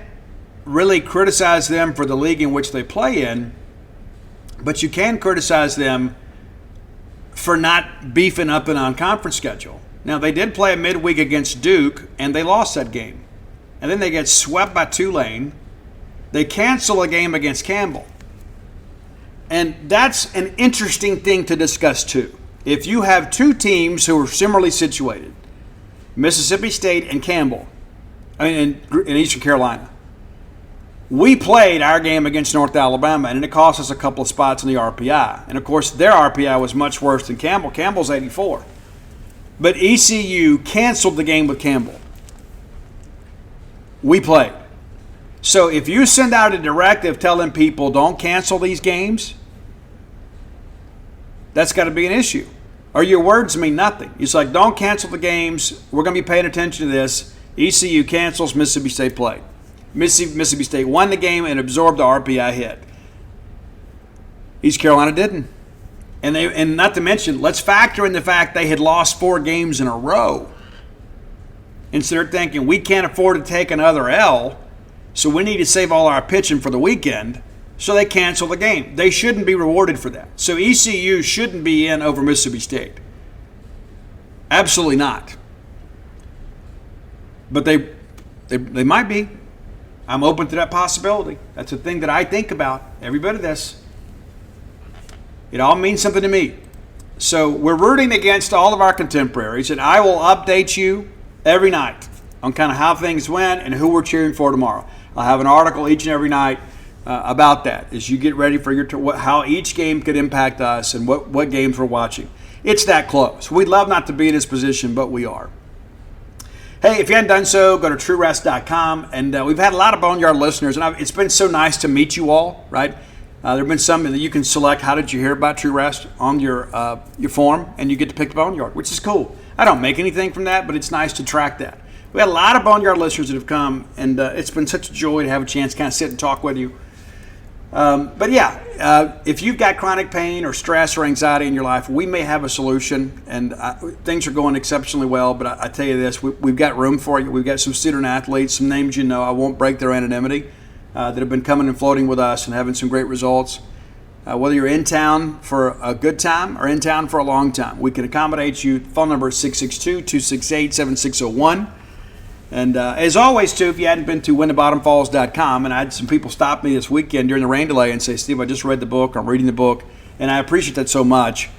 really criticize them for the league in which they play in, but you can criticize them for not beefing up an on-conference schedule. Now, they did play a midweek against Duke, and they lost that game. And then they get swept by Tulane. They cancel a game against Campbell. And that's an interesting thing to discuss, too. If you have 2 teams who are similarly situated, Mississippi State and Campbell, in Eastern Carolina, we played our game against North Alabama, and it cost us a couple of spots in the RPI. And, of course, their RPI was much worse than Campbell. Campbell's 84. But ECU canceled the game with Campbell. We played. So if you send out a directive telling people don't cancel these games, that's got to be an issue. Or your words mean nothing. It's like, don't cancel the games. We're going to be paying attention to this. ECU cancels, Mississippi State played. Mississippi State won the game and absorbed the RPI hit. East Carolina didn't. And not to mention, let's factor in the fact they had lost 4 games in a row. And so they're thinking, we can't afford to take another L, so we need to save all our pitching for the weekend. So they cancel the game. They shouldn't be rewarded for that. So ECU shouldn't be in over Mississippi State. Absolutely not. But they might be. I'm open to that possibility. That's a thing that I think about every bit of this. It all means something to me. So we're rooting against all of our contemporaries, and I will update you every night on kind of how things went and who we're cheering for tomorrow. I'll have an article each and every night about that as you get ready for how each game could impact us and what games we're watching. It's that close. We'd love not to be in this position, but we are. Hey, if you haven't done so, go to truerest.com. And we've had a lot of Boneyard listeners, and it's been so nice to meet you all, right? There have been some that you can select how did you hear about True Rest on your form, and you get to pick the Boneyard, which is cool. I don't make anything from that, but it's nice to track that. We had a lot of Boneyard listeners that have come, and it's been such a joy to have a chance to kind of sit and talk with you. But yeah, if you've got chronic pain or stress or anxiety in your life, we may have a solution, and things are going exceptionally well. But I tell you this, we've got room for you. We've got some student athletes, some names you know. I won't break their anonymity that have been coming and floating with us and having some great results. Whether you're in town for a good time or in town for a long time, we can accommodate you. Phone number is 662-268-7601. And as always, too, if you hadn't been to whenthebottomfalls.com, and I had some people stop me this weekend during the rain delay and say, Steve, I just read the book, I'm reading the book, and I appreciate that so much.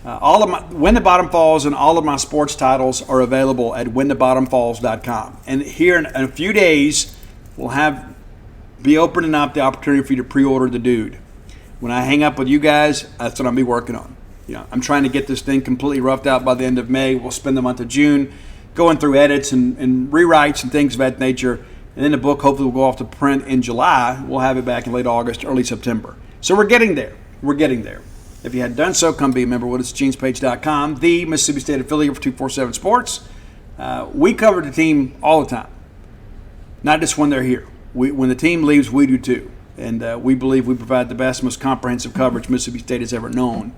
All of my When the Bottom Falls and all of my sports titles are available at whenthebottomfalls.com. And here in a few days, we'll be opening up the opportunity for you to pre-order the Dude. When I hang up with you guys, that's what I'll be working on. I'm trying to get this thing completely roughed out by the end of May. We'll spend the month of June going through edits and rewrites and things of that nature. And then the book hopefully will go off to print in July. We'll have it back in late August, early September. So we're getting there. We're getting there. If you hadn't done so, come be a member with us at genespage.com, the Mississippi State affiliate for 247 Sports. We cover the team all the time, not just when they're here. When the team leaves, we do too. And we believe we provide the best, most comprehensive coverage Mississippi State has ever known.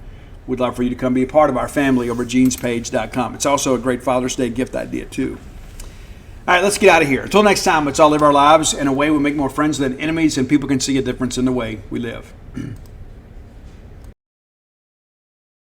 We'd love for you to come be a part of our family over at genespage.com. It's also a great Father's Day gift idea, too. All right, let's get out of here. Until next time, let's all live our lives in a way we make more friends than enemies, and people can see a difference in the way we live.